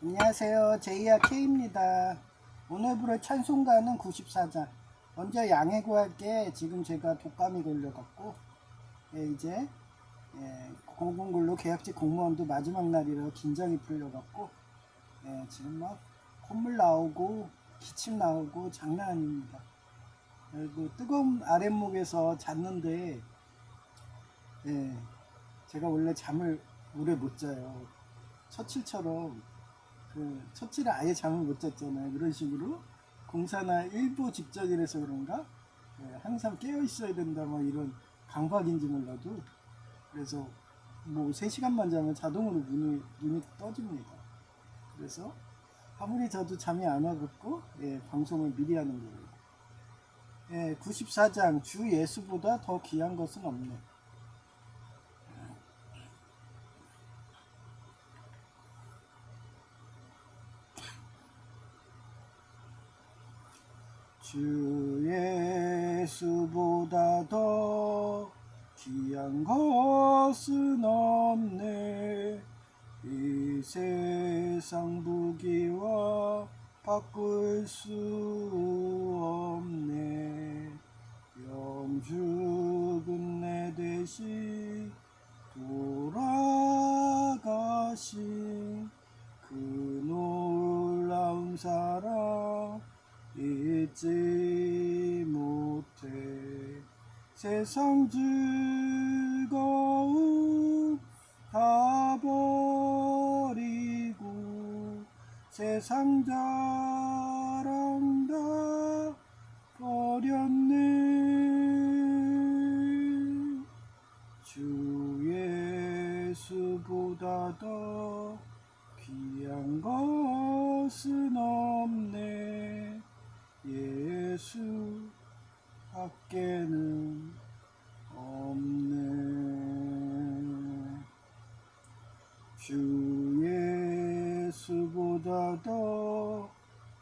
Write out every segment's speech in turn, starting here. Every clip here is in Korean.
안녕하세요. 제이야 K입니다. 오늘 부를 찬송가는 94장. 먼저 양해 구할게. 지금 제가 독감이 걸려갖고 이제 공공근로 계약직 공무원도 마지막 날이라 긴장이 풀려갖고 지금 막 콧물 나오고 기침 나오고 장난 아닙니다. 그리고 뜨거운 아랫목에서 잤는데 제가 원래 잠을 오래 못 자요. 처칠처럼 처칠을 아예 잠을 못 잤잖아요. 그런 식으로 공사나 일부 직전이라서 그런가 항상 깨어 있어야 된다 막 이런 강박인지 몰라도 그래서 뭐 3시간만 자면 자동으로 눈이 떠집니다. 그래서 아무리 자도 잠이 안 와갖고 방송을 미리 하는 거예요. 94장 주 예수보다 더 귀한 것은 없네. 주 예수보다 더 귀한 것은 없네. 이 세상 부귀와 바꿀 수 없네. 영죽은 내 대신 돌아가신 그 놀라운 사랑 잊지 못해. 세상 즐거움 다 버리고 세상 자랑 다 버렸네. 주 예수보다 더 귀한 것은 없네. 예수 밖에는 없네. 주 예수보다 더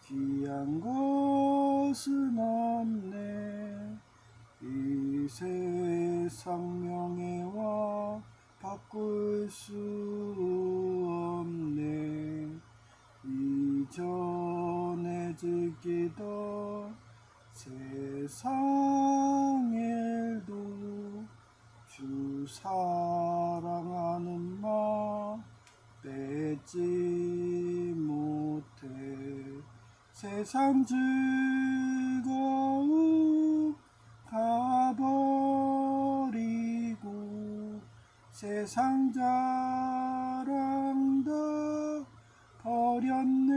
귀한 것은 없네. 이 세상 명예와 바꿀 수 없네. 이전에 즐기던 세상 일도 주 사랑하는 마음 뺏지 못해. 세상 즐거움 다 버리고 세상 자랑 다 버렸네.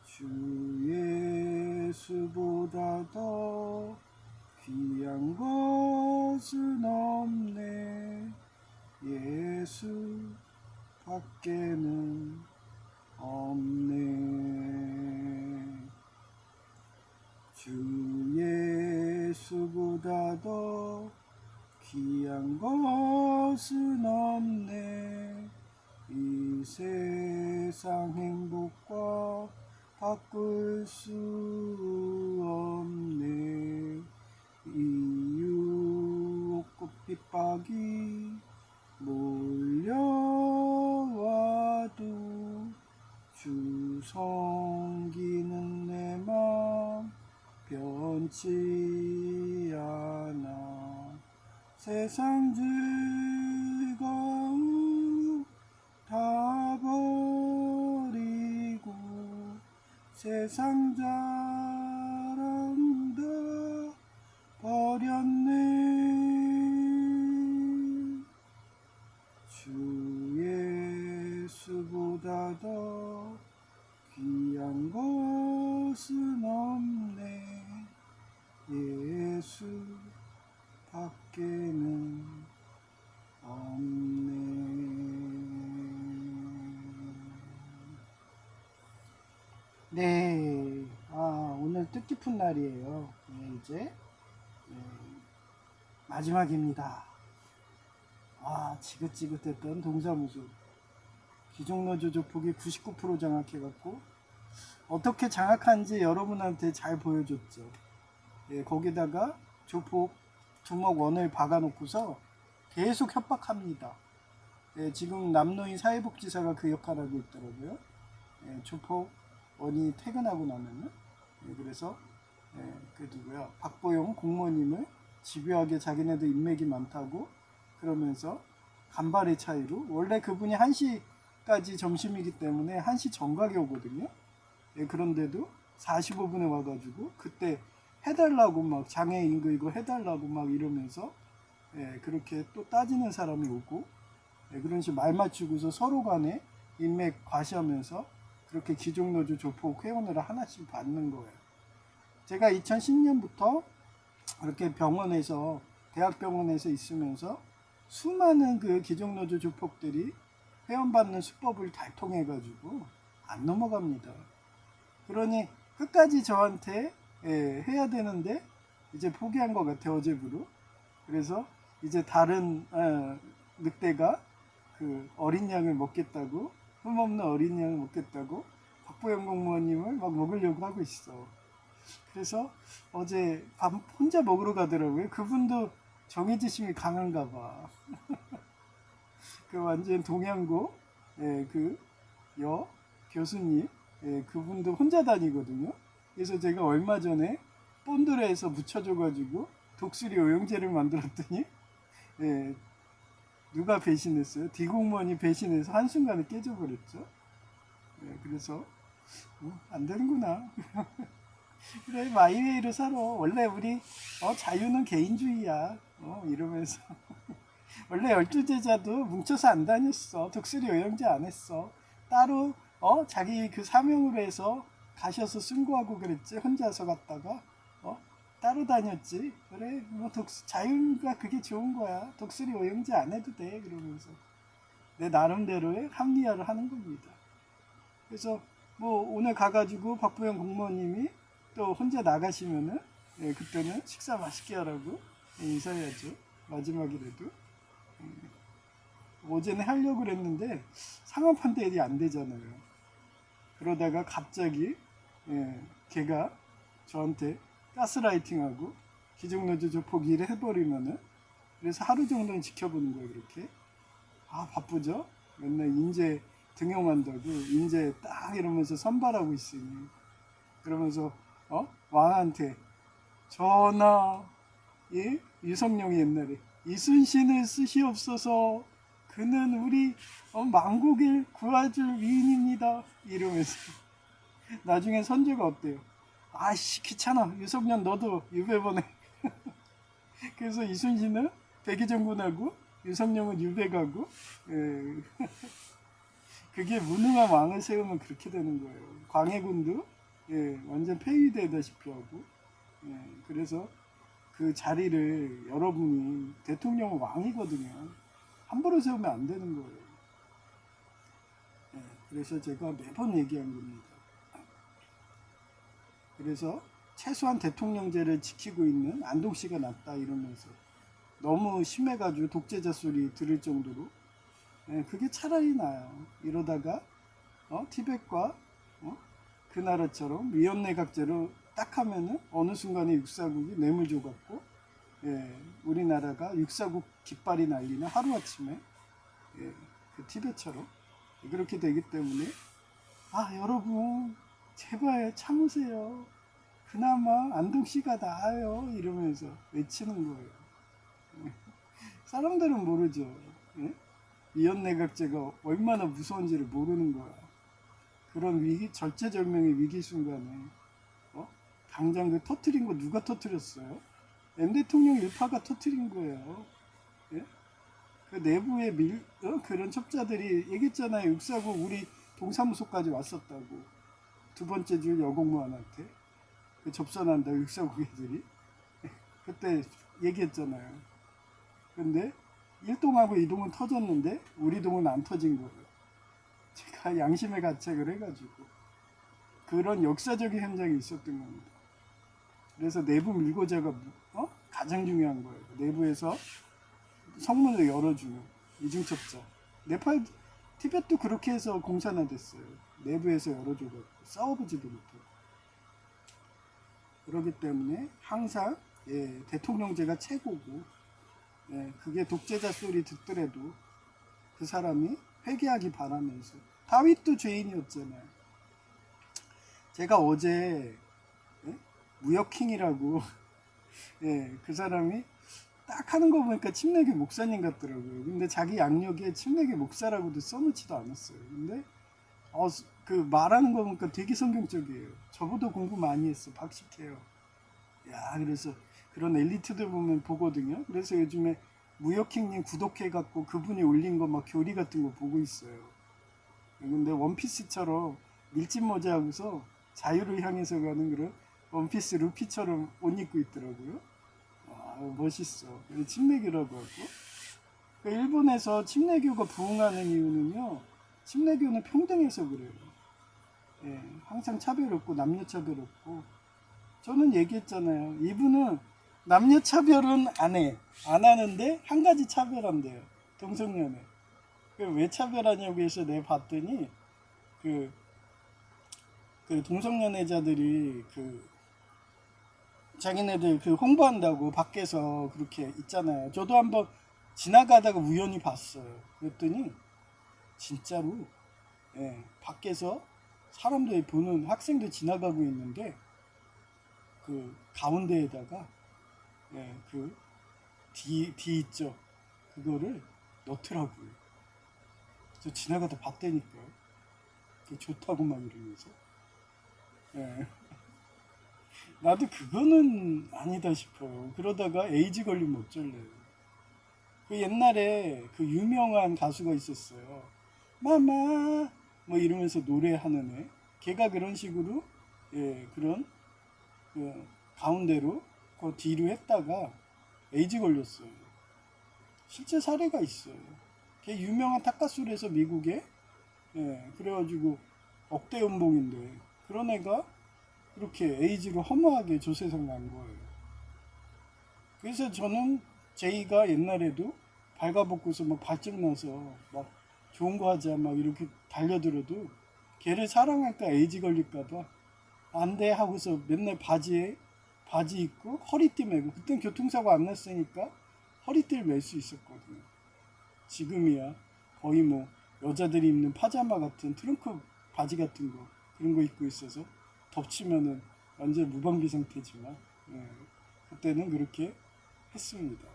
주 예수보다 더 귀한 것은 없네. 예수 밖에는 없네. 주 예수보다 더 귀한 것은 없네. 이 세상 행복과 바꿀 수 없네. 이 유혹 핍박이 몰려와도 주 섬기는 내 맘 변치 않아. 세상 즐거움 다 버리고 세상 자랑 다 버렸네. 주 예수보다 더 귀한 것은 없네. 예수 밖에는 없네. 네, 오늘 뜻깊은 날이에요. 이제 마지막입니다. 지긋지긋했던 동사무소 기종노조 조폭이 99% 장악해갖고 어떻게 장악한지 여러분한테 잘 보여줬죠. 거기다가 조폭 두목 원을 박아놓고서 계속 협박합니다. 예, 지금 남노인 사회복지사가 그 역할을 하고 있더라고요. 예, 조폭원이 퇴근하고 나면은. 예, 그래서 그 누구야 박보영 공무원님을 집요하게 자기네도 인맥이 많다고 그러면서 간발의 차이로, 원래 그분이 1시까지 점심이기 때문에 1시 정각에 오거든요. 예, 그런데도 45분에 와가지고 그때 해달라고 막 장애인 거 이거 해달라고 막 이러면서 예, 그렇게 또 따지는 사람이 오고, 예, 그런 식으로 말 맞추고서 서로 간에 인맥 과시하면서 그렇게 기종노조 조폭 회원을 하나씩 받는 거예요. 제가 2010년부터 그렇게 병원에서 대학병원에서 있으면서 수많은 그 기종노조 조폭들이 회원받는 수법을 다 통해가지고 안 넘어갑니다. 그러니 끝까지 저한테 해야 되는데 이제 포기한 것 같아요, 어제부로. 그래서 이제 다른 늑대가 그 어린 양을 먹겠다고, 흠없는 어린 양을 먹겠다고 박보영 공무원님을 막 먹으려고 하고 있어. 그래서 어제 밥 혼자 먹으러 가더라고요. 그분도 정의지심이 강한가 봐. 그 완전 동양고 그 여 교수님, 그분도 혼자 다니거든요. 그래서 제가 얼마 전에 본드레에서 묻혀줘가지고 독수리 오용제를 만들었더니 누가 배신했어요? 디공무원이 배신해서 한순간에 깨져버렸죠. 그래서 안 되는구나. 그래 마이웨이로 살아. 원래 우리 자유는 개인주의야. 이러면서 원래 12제자도 뭉쳐서 안 다녔어. 독수리 오영제 안 했어. 따로 자기 그 사명으로 해서 가셔서 승고하고 그랬지. 혼자서 갔다가 따로 다녔지. 그래 뭐 자유가 그게 좋은 거야. 독수리 오영제 안 해도 돼. 그러면서 내 나름대로의 합리화를 하는 겁니다. 그래서 뭐 오늘 가가지고 박보영 공무원님이 또 혼자 나가시면은 그때는 식사 맛있게 하라고 인사해야죠. 마지막이라도. 어제는 하려고 그랬는데 상업 판단이 안 되잖아요. 그러다가 갑자기 걔가 저한테 가스라이팅하고 기종노조 조폭 일을 해버리면은, 그래서 하루 정도는 지켜보는 거예요. 그렇게 바쁘죠. 맨날 인재 등용한다고 인재 딱 이러면서 선발하고 있으니, 그러면서 왕한테 전하, 유성룡이 옛날에 이순신을 쓰시옵소서, 그는 우리 망국을 구해줄 위인입니다 이러면서 나중에 선조가 어때요? 아씨 귀찮아, 유성룡 너도 유배 보내. 그래서 이순신은 백의정군하고 유성룡은 유배 가고, 그게 무능한 왕을 세우면 그렇게 되는 거예요. 광해군도 완전 폐위되다시피 하고, 그래서 그 자리를 여러분이, 대통령은 왕이거든요. 함부로 세우면 안 되는 거예요. 그래서 제가 매번 얘기한 겁니다. 그래서 최소한 대통령제를 지키고 있는 안동시가 낫다 이러면서, 너무 심해가지고 독재자 소리 들을 정도로 그게 차라리 나아요. 이러다가 티벳과 그 나라처럼 위원내각제로 딱 하면은 어느 순간에 육사국이 뇌물 줘갖고 우리나라가 육사국 깃발이 날리는 하루아침에 그 티벳처럼 그렇게 되기 때문에 여러분 제발 참으세요. 그나마 안동시가 나아요 이러면서 외치는 거예요. 사람들은 모르죠. 위원내각제가 얼마나 무서운지를 모르는 거야. 그런 위기, 절체절명의 위기 순간에 당장 그 터트린 거 누가 터트렸어요? M 대통령 일파가 터트린 거예요. 예? 그 내부의 그런 첩자들이 얘기했잖아요. 육사국 우리 동사무소까지 왔었다고. 두 번째 줄 여공무원한테 그 접선한다 육사국 애들이. 그때 얘기했잖아요. 근데 1동하고 2동은 터졌는데 우리 동은 안 터진 거예요. 제가 양심의 가책을 해가지고 그런 역사적인 현장이 있었던 겁니다. 그래서 내부 밀고자가 가장 중요한 거예요. 내부에서 성문을 열어주는 이중첩자. 네팔, 티벳도 그렇게 해서 공산화됐어요. 내부에서 열어줘서 싸워보지도 못하고. 그렇기 때문에 항상 대통령제가 최고고, 그게 독재자 소리 듣더라도 그 사람이 회개하기 바라면서. 다윗도 죄인이었잖아요. 제가 어제 예? 무역킹이라고 예, 그 사람이 딱 하는 거 보니까 침례교 목사님 같더라고요. 근데 자기 양력에 침례교 목사라고도 써놓지도 않았어요. 근데 그 말하는 거 보니까 되게 성경적이에요. 저보다 공부 많이 했어. 박식해요. 야, 그래서 그런 엘리트들 보면 보거든요. 그래서 요즘에 무역킹님 구독해갖고 그분이 올린 거 막 교리 같은 거 보고 있어요. 근데 원피스처럼 밀짚 모자하고서 자유를 향해서 가는 그런 원피스 루피처럼 옷 입고 있더라고요. 아, 멋있어. 침례교라고 하고. 일본에서 침례교가 부흥하는 이유는요. 침례교는 평등해서 그래요. 예, 항상 차별 없고 남녀 차별 없고. 저는 얘기했잖아요. 이분은 남녀 차별은 안 해. 안 하는데 한 가지 차별한대요. 동성연애. 왜 차별하냐고 해서 내가 봤더니 그 동성연애자들이 자기네들 홍보한다고 밖에서 그렇게 있잖아요. 저도 한번 지나가다가 우연히 봤어요. 그랬더니 진짜로 예, 밖에서 사람들이 보는 학생들 지나가고 있는데 그 가운데에다가 예, D 있죠. 그거를 넣더라고요. 저 지나가다 봤다니까요. 그게 좋다고 막 이러면서. 예. 나도 그거는 아니다 싶어요. 그러다가 에이즈 걸리면 어쩔래요. 그 옛날에 그 유명한 가수가 있었어요. 마마 뭐 이러면서 노래하는 애. 걔가 그런 식으로 예, 그런 그 가운데로 그 뒤로 했다가 에이즈 걸렸어요. 실제 사례가 있어요. 걔 유명한 탁가술에서 미국에 예, 그래가지고 억대 연봉인데 그런 애가 그렇게 에이즈로 허무하게 조세상 난 거예요. 그래서 저는 제이가 옛날에도 발가벗고서 막 발정나서 막 좋은 거 하자 막 이렇게 달려들어도 걔를 사랑할까 에이즈 걸릴까봐 안 돼 하고서 맨날 바지 입고 허리띠 매고 그땐 교통사고 안 났으니까 허리띠를 맬 수 있었거든요. 지금이야 거의 뭐 여자들이 입는 파자마 같은 트렁크 바지 같은 거 그런 거 입고 있어서 덮치면은 완전 무방비 상태지만 예, 그때는 그렇게 했습니다.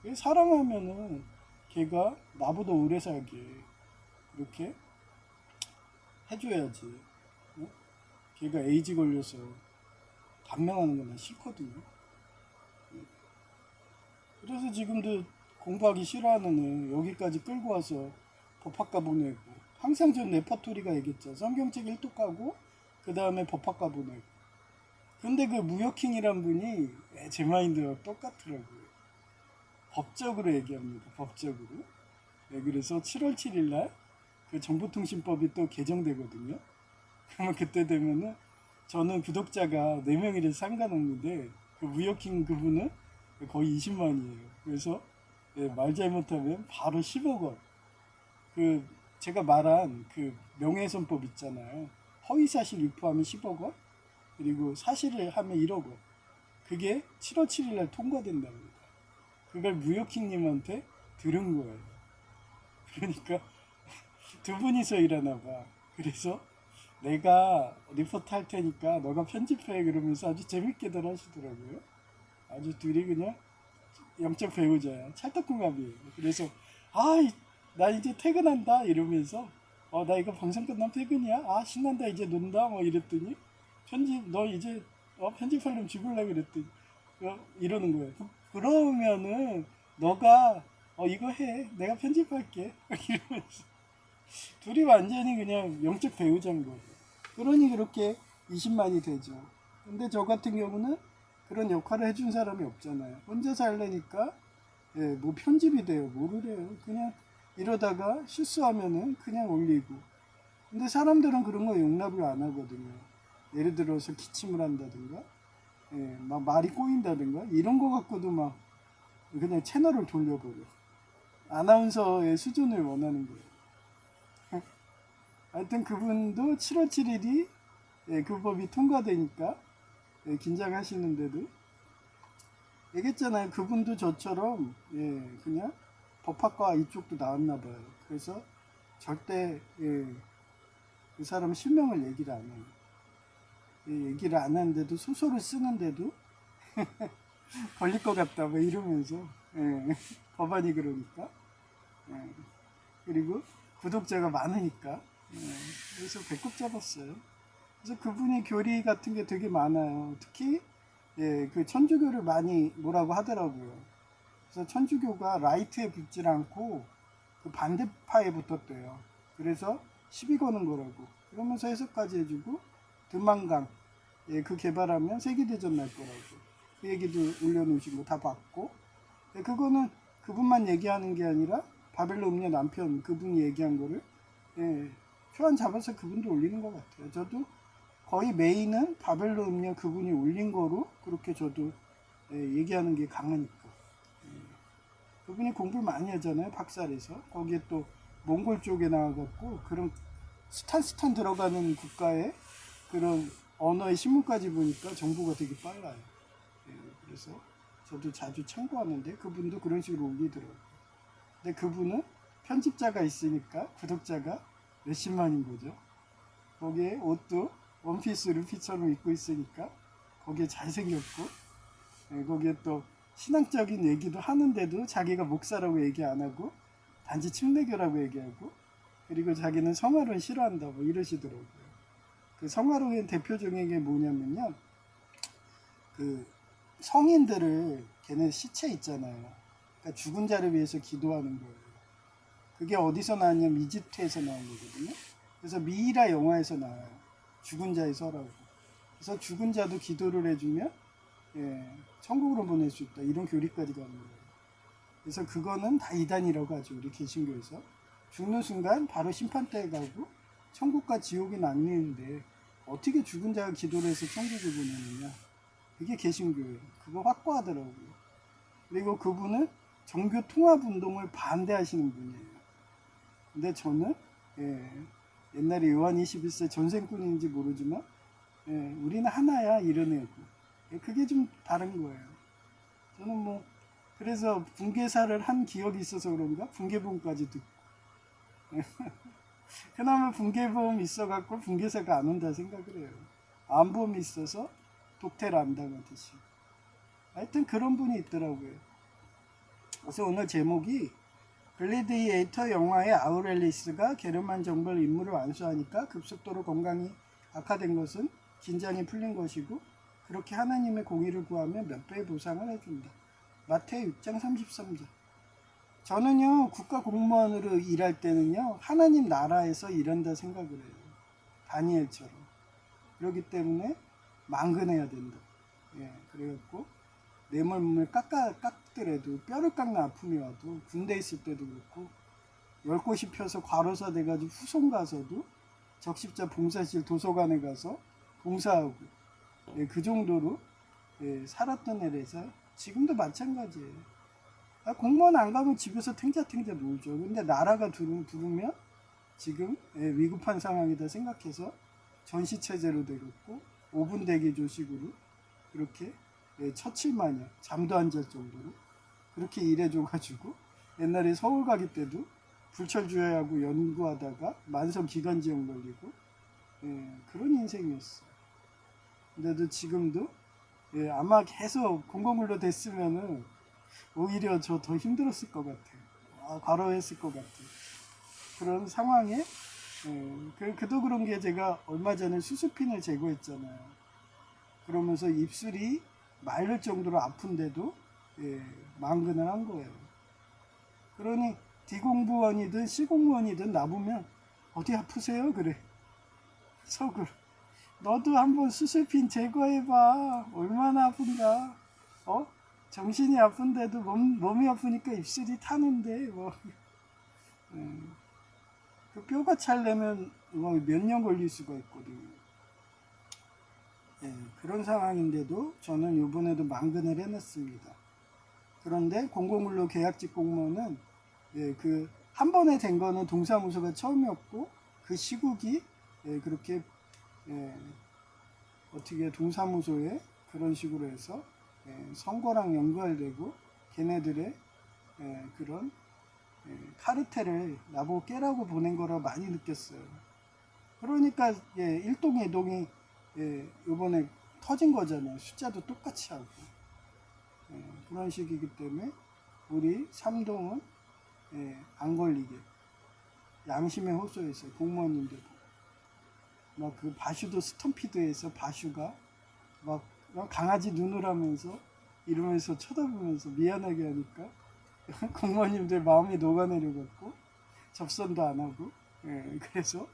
예. 사랑하면은 걔가 나보다 오래 살게 그렇게 해줘야지. 어? 걔가 에이즈 걸려서 단명하는 건 난 싫거든요. 예. 그래서 지금도 공부하기 싫어하는 애 여기까지 끌고 와서 법학과 보내고 항상 전 레퍼토리가 얘기했죠. 성경책 1독 가고 그 다음에 법학과 보내고 근데 그 무역킹이란 분이 제 마인드와 똑같더라고요. 법적으로 얘기합니다. 법적으로. 네, 그래서 7월 7일 날그 정보통신법이 또 개정되거든요. 그러면 그때 되면은 저는 구독자가 4명이라서 상관없는데 그 무역킹 그분은 거의 20만이에요. 그래서 네, 말 잘못하면 바로 10억 원. 그 제가 말한 그 명예훼손법 있잖아요. 허위사실 유포하면 10억 원. 그리고 사실을 하면 1억 원. 그게 7월 7일 날 통과된답니다. 그걸 무역킹님한테 들은 거예요. 그러니까 두 분이서 일하나 봐. 그래서 내가 리포트 할 테니까 너가 편집해 그러면서 아주 재밌게들 하시더라고요. 아주 둘이 그냥 영적 배우자야. 찰떡궁합이에요. 그래서 나 이제 퇴근한다 이러면서 나 이거 방송 끝나면 퇴근이야? 아 신난다 이제 논다 뭐 이랬더니 너 이제 편집하려면 죽을래 그랬더니 이러는 거예요. 그러면은 너가 이거 해 내가 편집할게 이러면서 둘이 완전히 그냥 영적 배우자인 거예요. 그러니 그렇게 20만이 되죠. 근데 저 같은 경우는 그런 역할을 해준 사람이 없잖아요. 혼자 살려니까 예, 뭐 편집이 돼요. 모르래요. 그냥 이러다가 실수하면은 그냥 올리고. 근데 사람들은 그런 거 용납을 안 하거든요. 예를 들어서 기침을 한다든가, 예, 막 말이 꼬인다든가 이런 거 갖고도 막 그냥 채널을 돌려버려. 아나운서의 수준을 원하는 거예요. 하여튼 그분도 7월 7일이 예, 그 법이 통과되니까 예, 긴장하시는데도 얘기했잖아요. 그분도 저처럼 예, 그냥 법학과 이쪽도 나왔나 봐요. 그래서 절대 그 사람 실명을 얘기를 안 해요. 얘기를 안 하는데도 소설을 쓰는데도 걸릴 것 같다 뭐 이러면서 법안이 그러니까 그리고 구독자가 많으니까 그래서 배꼽 잡았어요. 그래서 그분이 교리 같은 게 되게 많아요. 특히 그 천주교를 많이 뭐라고 하더라고요. 그래서 천주교가 라이트에 붙질 않고 그 반대파에 붙었대요. 그래서 시비 거는 거라고. 그러면서 해석까지 해주고 드만강 그 개발하면 세계대전 날 거라고. 그 얘기도 올려놓으신 거 다 봤고 그거는 그분만 얘기하는 게 아니라 바벨로 음녀 남편 그분이 얘기한 거를 표현 잡아서 그분도 올리는 것 같아요. 저도 거의 메인은 바벨로 음녀 그분이 올린 거로 그렇게 저도 얘기하는 게 강하니까. 그분이 공부를 많이 하잖아요. 박살에서. 거기에 또 몽골 쪽에 나와갖고 그런 스탄 들어가는 국가의 그런 언어의 신문까지 보니까 정보가 되게 빨라요. 그래서 저도 자주 참고하는데 그분도 그런 식으로 올리더라고요. 근데 그분은 편집자가 있으니까 구독자가 몇십만인 거죠. 거기에 옷도 원피스 루피처럼 입고 있으니까 거기에 잘생겼고 거기에 또 신앙적인 얘기도 하는데도 자기가 목사라고 얘기 안 하고 단지 침례교라고 얘기하고 그리고 자기는 성화론 싫어한다 뭐 이러시더라고요. 그 성화론의 대표적인 게 뭐냐면요. 그 성인들을 걔네 시체 있잖아요. 그러니까 죽은 자를 위해서 기도하는 거예요. 그게 어디서 나왔냐면 이집트에서 나온 거거든요. 그래서 미이라 영화에서 나와요. 죽은 자의 서라고. 그래서 죽은 자도 기도를 해주면 천국으로 보낼 수 있다. 이런 교리까지 가는 거예요. 그래서 그거는 다 이단이라고 하죠. 우리 개신교에서. 죽는 순간 바로 심판대에 가고 천국과 지옥이 나뉘는데 어떻게 죽은 자가 기도를 해서 천국을 보내느냐. 그게 개신교예요. 그거 확고하더라고요. 그리고 그분은 종교 통합 운동을 반대하시는 분이에요. 근데 저는 옛날에 요한 21세 전생꾼인지 모르지만 우리는 하나야 이런 애고 그게 좀 다른 거예요. 저는 뭐 그래서 분계사를 한 기억이 있어서 그런가 분계보험까지 듣고 그나마 분계보험 있어갖고 분계사가 안 온다 생각을 해요. 암보험이 있어서 독태를 안 당하듯이. 하여튼 그런 분이 있더라고요. 그래서 오늘 제목이 글래디에이터 영화의 아우렐리스가 게르만 정벌 임무를 완수하니까 급속도로 건강이 악화된 것은 긴장이 풀린 것이고 그렇게 하나님의 공의를 구하며 몇 배의 보상을 해준다. 마태오 6장 33절. 저는요 국가 공무원으로 일할 때는요 하나님 나라에서 일한다 생각을 해요. 다니엘처럼. 그렇기 때문에 망근해야 된다. 그래갖고 내 몸을 깎더라도 뼈를 깎는 아픔이 와도 군대 있을 때도 그렇고 열꽃이 펴서 과로사 돼가지고 후손 가서도 적십자 봉사실 도서관에 가서 봉사하고 그 정도로 살았던 애라서 지금도 마찬가지예요. 공무원 안 가면 집에서 탱자탱자 놀죠. 근데 나라가 부르면 지금 위급한 상황이다 생각해서 전시체제로 되겠고 5분 대기 조식으로 그렇게 처칠 마냥 잠도 안 잘 정도로 그렇게 일해줘가지고 옛날에 서울 가기 때도 불철주야하고 연구하다가 만성 기관지염 걸리고 그런 인생이었어요. 근데도 지금도 아마 계속 공공근로 됐으면은 오히려 저 더 힘들었을 것 같아요. 과로했을 것 같아요. 그런 상황에 그도 그런 게 제가 얼마 전에 수수핀을 제거했잖아요. 그러면서 입술이 마를 정도로 아픈데도 망근을 한 거예요. 그러니 D공무원이든 C공무원이든 나보면 어디 아프세요? 그래. 속을. 너도 한번 수술핀 제거해봐. 얼마나 아픈가. 정신이 아픈데도 몸이 아프니까 입술이 타는데 뭐. 그 뼈가 찰려면 몇 년 걸릴 수가 있거든요. 그런 상황인데도 저는 이번에도 망근을 해냈습니다. 그런데 공공근로 계약직 공무원은 그 한 번에 된 거는 동사무소가 처음이었고 그 시국이 그렇게 어떻게 동사무소에 그런 식으로 해서 선거랑 연결되고 걔네들의 그런 카르텔을 나보고 깨라고 보낸 거라 많이 느꼈어요. 그러니까 일동이동이 이번에 터진 거잖아요. 숫자도 똑같이 하고 그런 식이기 때문에 우리 삼동은 안 걸리게 양심의 호소에서 공무원님들 막 그 바슈도 스톰피드에서 바슈가 막 강아지 눈을 하면서 이러면서 쳐다보면서 미안하게 하니까 공무원님들 마음이 녹아내려갖고 접선도 안 하고 그래서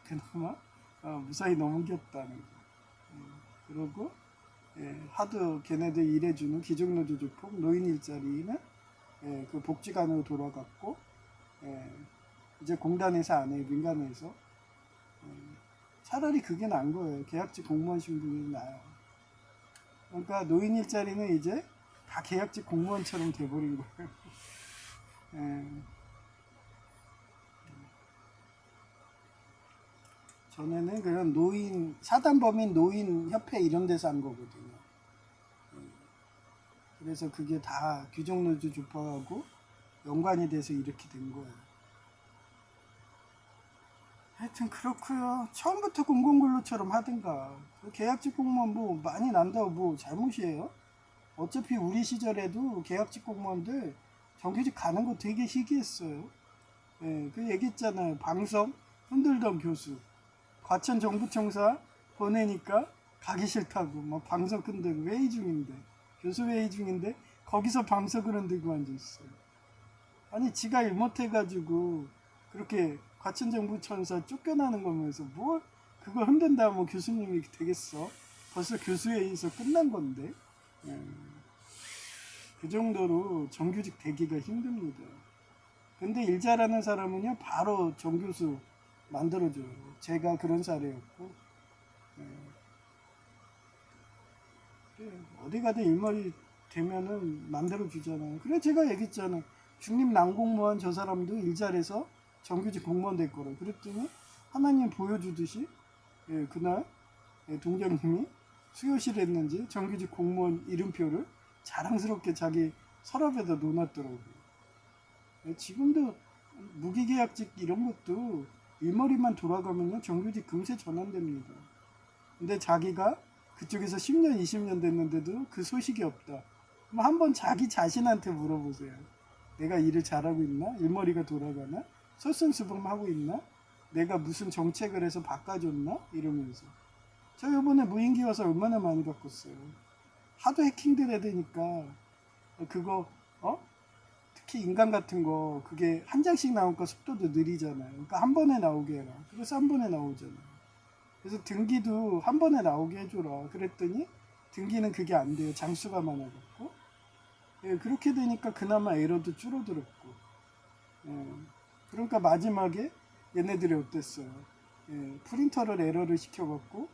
그나마 무사히 넘겼다는 거. 그러고 하도 걔네들 일해주는 기종노조조폭 노인 일자리는 그 복지관으로 돌아갔고 이제 공단에서 안 해요. 민간에서 차라리 그게 나은 거예요. 계약직 공무원 신분이 나아요. 그러니까 노인 일자리는 이제 다 계약직 공무원처럼 돼버린 거예요. 전에는 그런 노인 사단법인 노인협회 이런 데서 한 거거든요. 그래서 그게 다 규정노조 조파하고 연관이 돼서 이렇게 된 거예요. 하여튼 그렇고요. 처음부터 공공근로처럼 하든가. 계약직 공무원 뭐 많이 난다고 뭐 잘못이에요? 어차피 우리 시절에도 계약직 공무원들 정규직 가는 거 되게 희귀했어요. 그 얘기했잖아요. 방송 흔들던 교수. 과천 정부청사 보내니까 가기 싫다고 막 방석 흔들고 회의 중인데 교수 회의 중인데 거기서 방석을 흔들고 앉아있어요. 아니 지가 일 못해가지고 그렇게 과천 정부청사 쫓겨나는 거면서 뭘 그거 흔든다 뭐 교수님이 되겠어. 벌써 교수 회의에서 끝난 건데 그 정도로 정규직 되기가 힘듭니다. 근데 일 잘하는 사람은요 바로 정교수 만들어줘요. 제가 그런 사례였고 어디 가든 일말이 되면은 만들어주잖아요. 그래 제가 얘기했잖아요. 중립 난공무원 저 사람도 일 잘해서 정규직 공무원 될 거라. 그랬더니 하나님 보여주듯이 그날 동장님이 수요실 했는지 정규직 공무원 이름표를 자랑스럽게 자기 서랍에다 놓아놨더라고요. 지금도 무기계약직 이런 것도 일머리만 돌아가면요 정규직 금세 전환됩니다. 근데 자기가 그쪽에서 10년 20년 됐는데도 그 소식이 없다. 그럼 한번 자기 자신한테 물어보세요. 내가 일을 잘하고 있나? 일머리가 돌아가나? 솔선수범하고 있나? 내가 무슨 정책을 해서 바꿔줬나? 이러면서 저 이번에 무인기 와서 얼마나 많이 바꿨어요. 하도 해킹들 해야 되니까 그거 특히 인간 같은 거 그게 한 장씩 나오니까 속도도 느리잖아요. 그러니까 한 번에 나오게 해라. 그래서 한 번에 나오잖아요. 그래서 등기도 한 번에 나오게 해줘라. 그랬더니 등기는 그게 안 돼요. 장수가 많아갖고. 그렇게 되니까 그나마 에러도 줄어들었고. 그러니까 마지막에 얘네들이 어땠어요? 프린터를 에러를 시켜갖고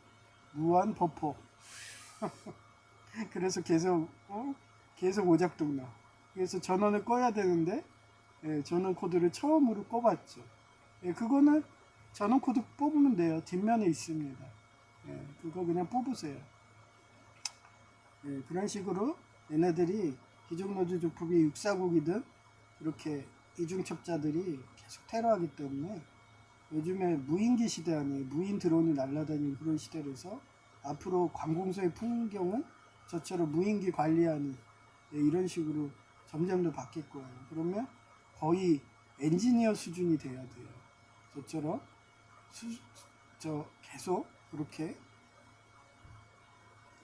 무한 버퍼. 그래서 계속 오작동 나. 그래서 전원을 꺼야 되는데 전원 코드를 처음으로 꼽았죠. 그거는 전원 코드 뽑으면 돼요. 뒷면에 있습니다. 그거 그냥 뽑으세요. 그런 식으로 얘네들이 기종노조 조폭이 육사국이든 이렇게 이중첩자들이 계속 테러하기 때문에 요즘에 무인기 시대 아니에요. 무인 드론이 날아다니는 그런 시대라서 앞으로 관공서의 풍경은 저처럼 무인기 관리하는 이런 식으로 점점 더 바뀔 거예요. 그러면 거의 엔지니어 수준이 돼야 돼요. 저처럼 계속 그렇게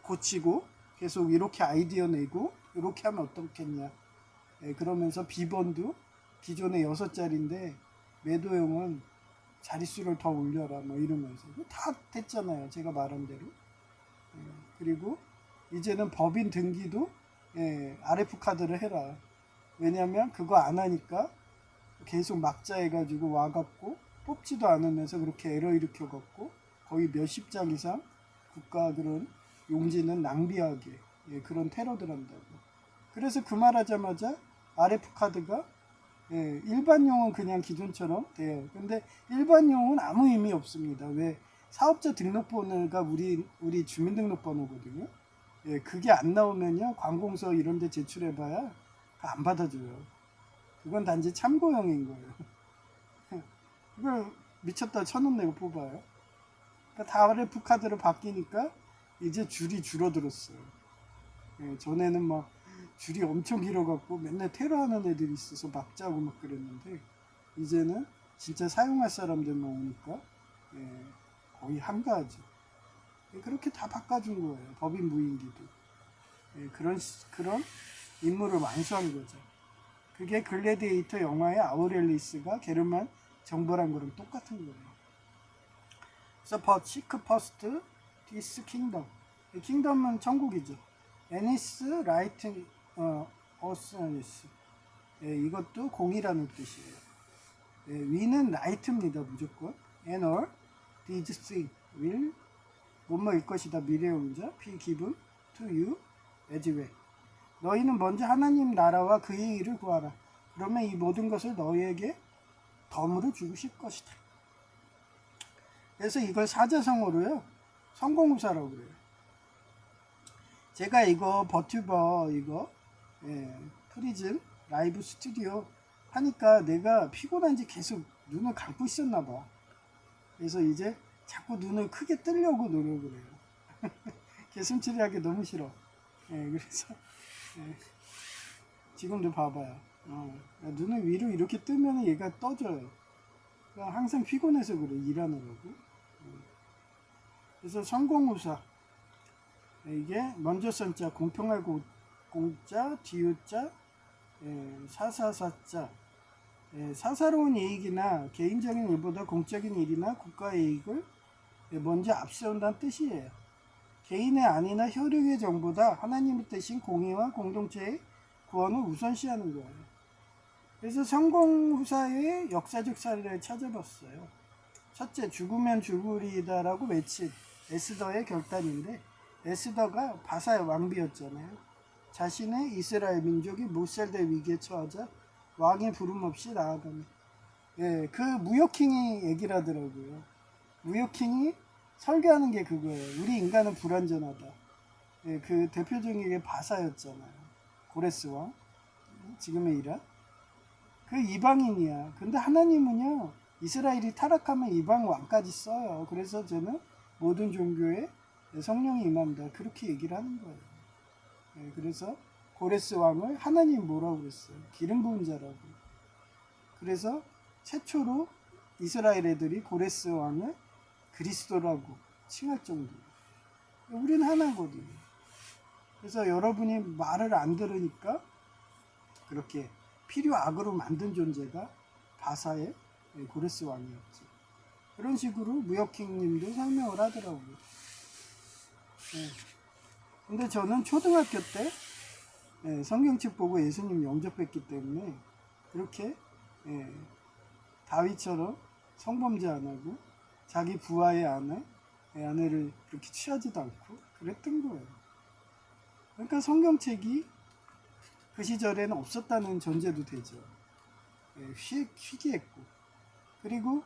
고치고 계속 이렇게 아이디어 내고 이렇게 하면 어떻겠냐. 그러면서 비번도 기존에 6자리인데 매도형은 자릿수를 더 올려라 뭐 이러면서 다 됐잖아요. 제가 말한 대로. 그리고 이제는 법인 등기도 RF 카드를 해라. 왜냐면 그거 안 하니까 계속 막자 해가지고 와갖고 뽑지도 않으면서 그렇게 에러 일으켜갖고 거의 몇십 장 이상 국가 그런 용지는 낭비하게 그런 테러들 한다고. 그래서 그 말하자마자 RF 카드가 일반용은 그냥 기존처럼 돼요. 근데 일반용은 아무 의미 없습니다. 왜? 사업자 등록번호가 우리 주민등록번호거든요. 그게 안 나오면요 관공서 이런 데 제출해봐야 안 받아줘요. 그건 단지 참고용인 거예요. 그걸 미쳤다 1,000원 내고 뽑아요. 그러니까 다른 F카드로 바뀌니까 이제 줄이 줄어들었어요. 예, 전에는 막 줄이 엄청 길어갖고 맨날 테러하는 애들이 있어서 막자고 막 그랬는데 이제는 진짜 사용할 사람들만 오니까 예, 거의 한가하죠. 예, 그렇게 다 바꿔준 거예요. 법인 무인기도. 예, 그런 임무를 완수한 거죠. 그게 글래디에이터 영화의 아우렐리스가 게르만 정벌한 거랑 똑같은 거예요. 그래서 시크 퍼스트 디스 킹덤. 킹덤은 천국이죠. 애니스 라이트 어스니스. 예, 이것도 공이라는 뜻이에요. 예, 위는 라이트입니다. 무조건. And all these things will 뭐뭐일 것이다. 미래용자 be given to you as well. 너희는 먼저 하나님 나라와 그의 일을 구하라. 그러면 이 모든 것을 너희에게 덤으로 주실 것이다. 그래서 이걸 사자성어로요. 성공후사라고 그래요. 제가 이거 버튜버 이거 프리즘 라이브 스튜디오 하니까 내가 피곤한지 계속 눈을 감고 있었나 봐. 그래서 이제 자꾸 눈을 크게 뜨려고 노력을 해요. 개슴츠레하기 너무 싫어. 그래서 지금도 봐봐요. 눈을 위로 이렇게 뜨면 얘가 떠져요. 그러니까 항상 피곤해서 그래 일하느라고. 그래서 성공후사 이게 먼저 선자 공평할 공자 뒤우자 사사사자 사사로운 이익이나 개인적인 일보다 공적인 일이나 국가의 이익을 먼저 앞세운다는 뜻이에요. 개인의 안위나 효력의 정보다 하나님의 뜻인 공의와 공동체의 구원을 우선시하는 거예요. 그래서 성공후사의 역사적 사례를 찾아봤어요. 첫째, 죽으면 죽으리다라고 외친 에스더의 결단인데 에스더가 바사의 왕비였잖아요. 자신의 이스라엘 민족이 못살될 위기에 처하자 왕의 부름 없이 나아가며 그 무역킹이 얘기를 하더라고요. 무역킹이 설교하는 게 그거예요. 우리 인간은 불완전하다. 그 대표적인 게 바사였잖아요. 고레스 왕. 지금의 이란. 그 이방인이야. 근데 하나님은요. 이스라엘이 타락하면 이방 왕까지 써요. 그래서 저는 모든 종교에 성령이 임한다. 그렇게 얘기를 하는 거예요. 그래서 고레스 왕을 하나님 뭐라고 그랬어요? 기름 부은 자라고. 그래서 최초로 이스라엘 애들이 고레스 왕을 그리스도라고 칭할 정도예요. 우리는 하나거든요. 그래서 여러분이 말을 안 들으니까 그렇게 필요악으로 만든 존재가 바사의 고레스 왕이었지. 그런 식으로 무역킹님도 설명을 하더라고요. 근데 저는 초등학교 때 성경책 보고 예수님 영접했기 때문에 그렇게 다윗처럼 성범죄 안 하고 자기 부하의 아내를 그렇게 취하지도 않고 그랬던 거예요. 그러니까 성경책이 그 시절에는 없었다는 전제도 되죠. 희귀했고. 그리고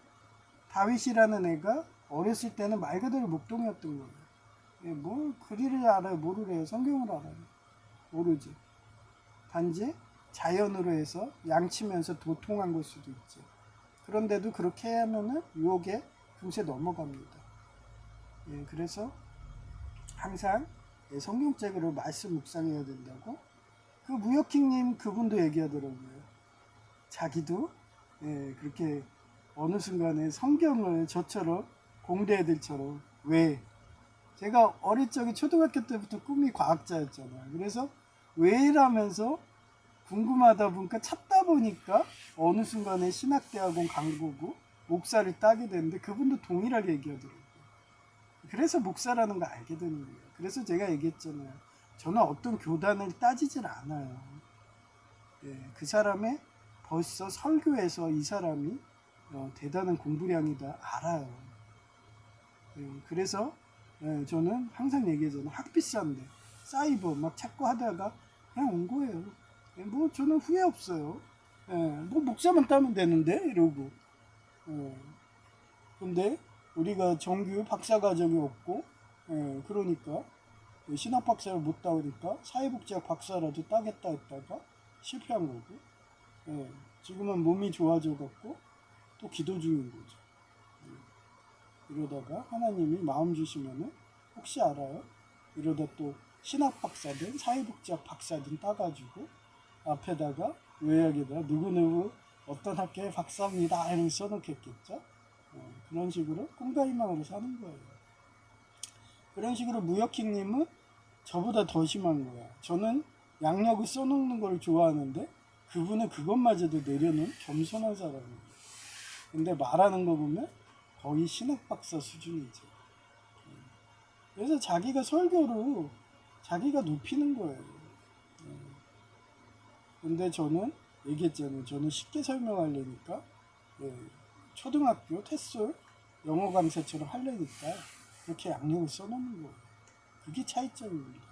다윗이라는 애가 어렸을 때는 말 그대로 목동이었던 거예요. 뭐 글을 알아요? 모르래요? 성경을 알아요? 모르죠. 단지 자연으로 해서 양치면서 도통한 걸 수도 있죠. 그런데도 그렇게 하면은 유혹에 금세 넘어갑니다. 그래서 항상 성경책으로 말씀 묵상해야 된다고. 그 무역킹님 그분도 얘기하더라고요. 자기도 그렇게 어느 순간에 성경을 저처럼 공대 애들처럼 왜 제가 어릴 적에 초등학교 때부터 꿈이 과학자였잖아요. 그래서 왜라면서 궁금하다 보니까 찾다 보니까 어느 순간에 신학대학원 간 거고 목사를 따게 됐는데 그분도 동일하게 얘기하더라고요. 그래서 목사라는 거 알게 되는 거예요. 그래서 제가 얘기했잖아요. 저는 어떤 교단을 따지질 않아요. 그 사람의 벌써 설교에서 이 사람이 대단한 공부량이다 알아요. 그래서 저는 항상 얘기하잖아요. 학비싼데 사이버 막 찾고 하다가 그냥 온 거예요. 뭐 저는 후회 없어요. 뭐 목사만 따면 되는데 이러고. 근데 우리가 정규 박사과정이 없고 그러니까 신학박사를 못 따오니까 사회복지학 박사라도 따겠다 했다가 실패한 거고. 예, 지금은 몸이 좋아져 갖고 또 기도 중인 거죠. 이러다가 하나님이 마음 주시면은 혹시 알아요? 이러다 또 신학 박사든 사회복지학 박사든 따가지고 앞에다가 요약에다 누구누구 어떤 학교의 박사입니다 이렇게 써놓겠겠죠. 그런 식으로 꿈과 희망으로 사는 거예요. 그런 식으로 무역킹님은 저보다 더 심한 거야. 저는 양력을 써놓는 걸 좋아하는데 그분은 그것마저도 내려놓은 겸손한 사람이에요. 근데 말하는 거 보면 거의 신학 박사 수준이죠. 그래서 자기가 설교로 자기가 높이는 거예요. 근데 저는 얘기했잖아요. 저는 쉽게 설명하려니까 초등학교 테솔 영어 강사처럼 하려니까 그렇게 양력을 써놓는 거예요. 그게 차이점입니다.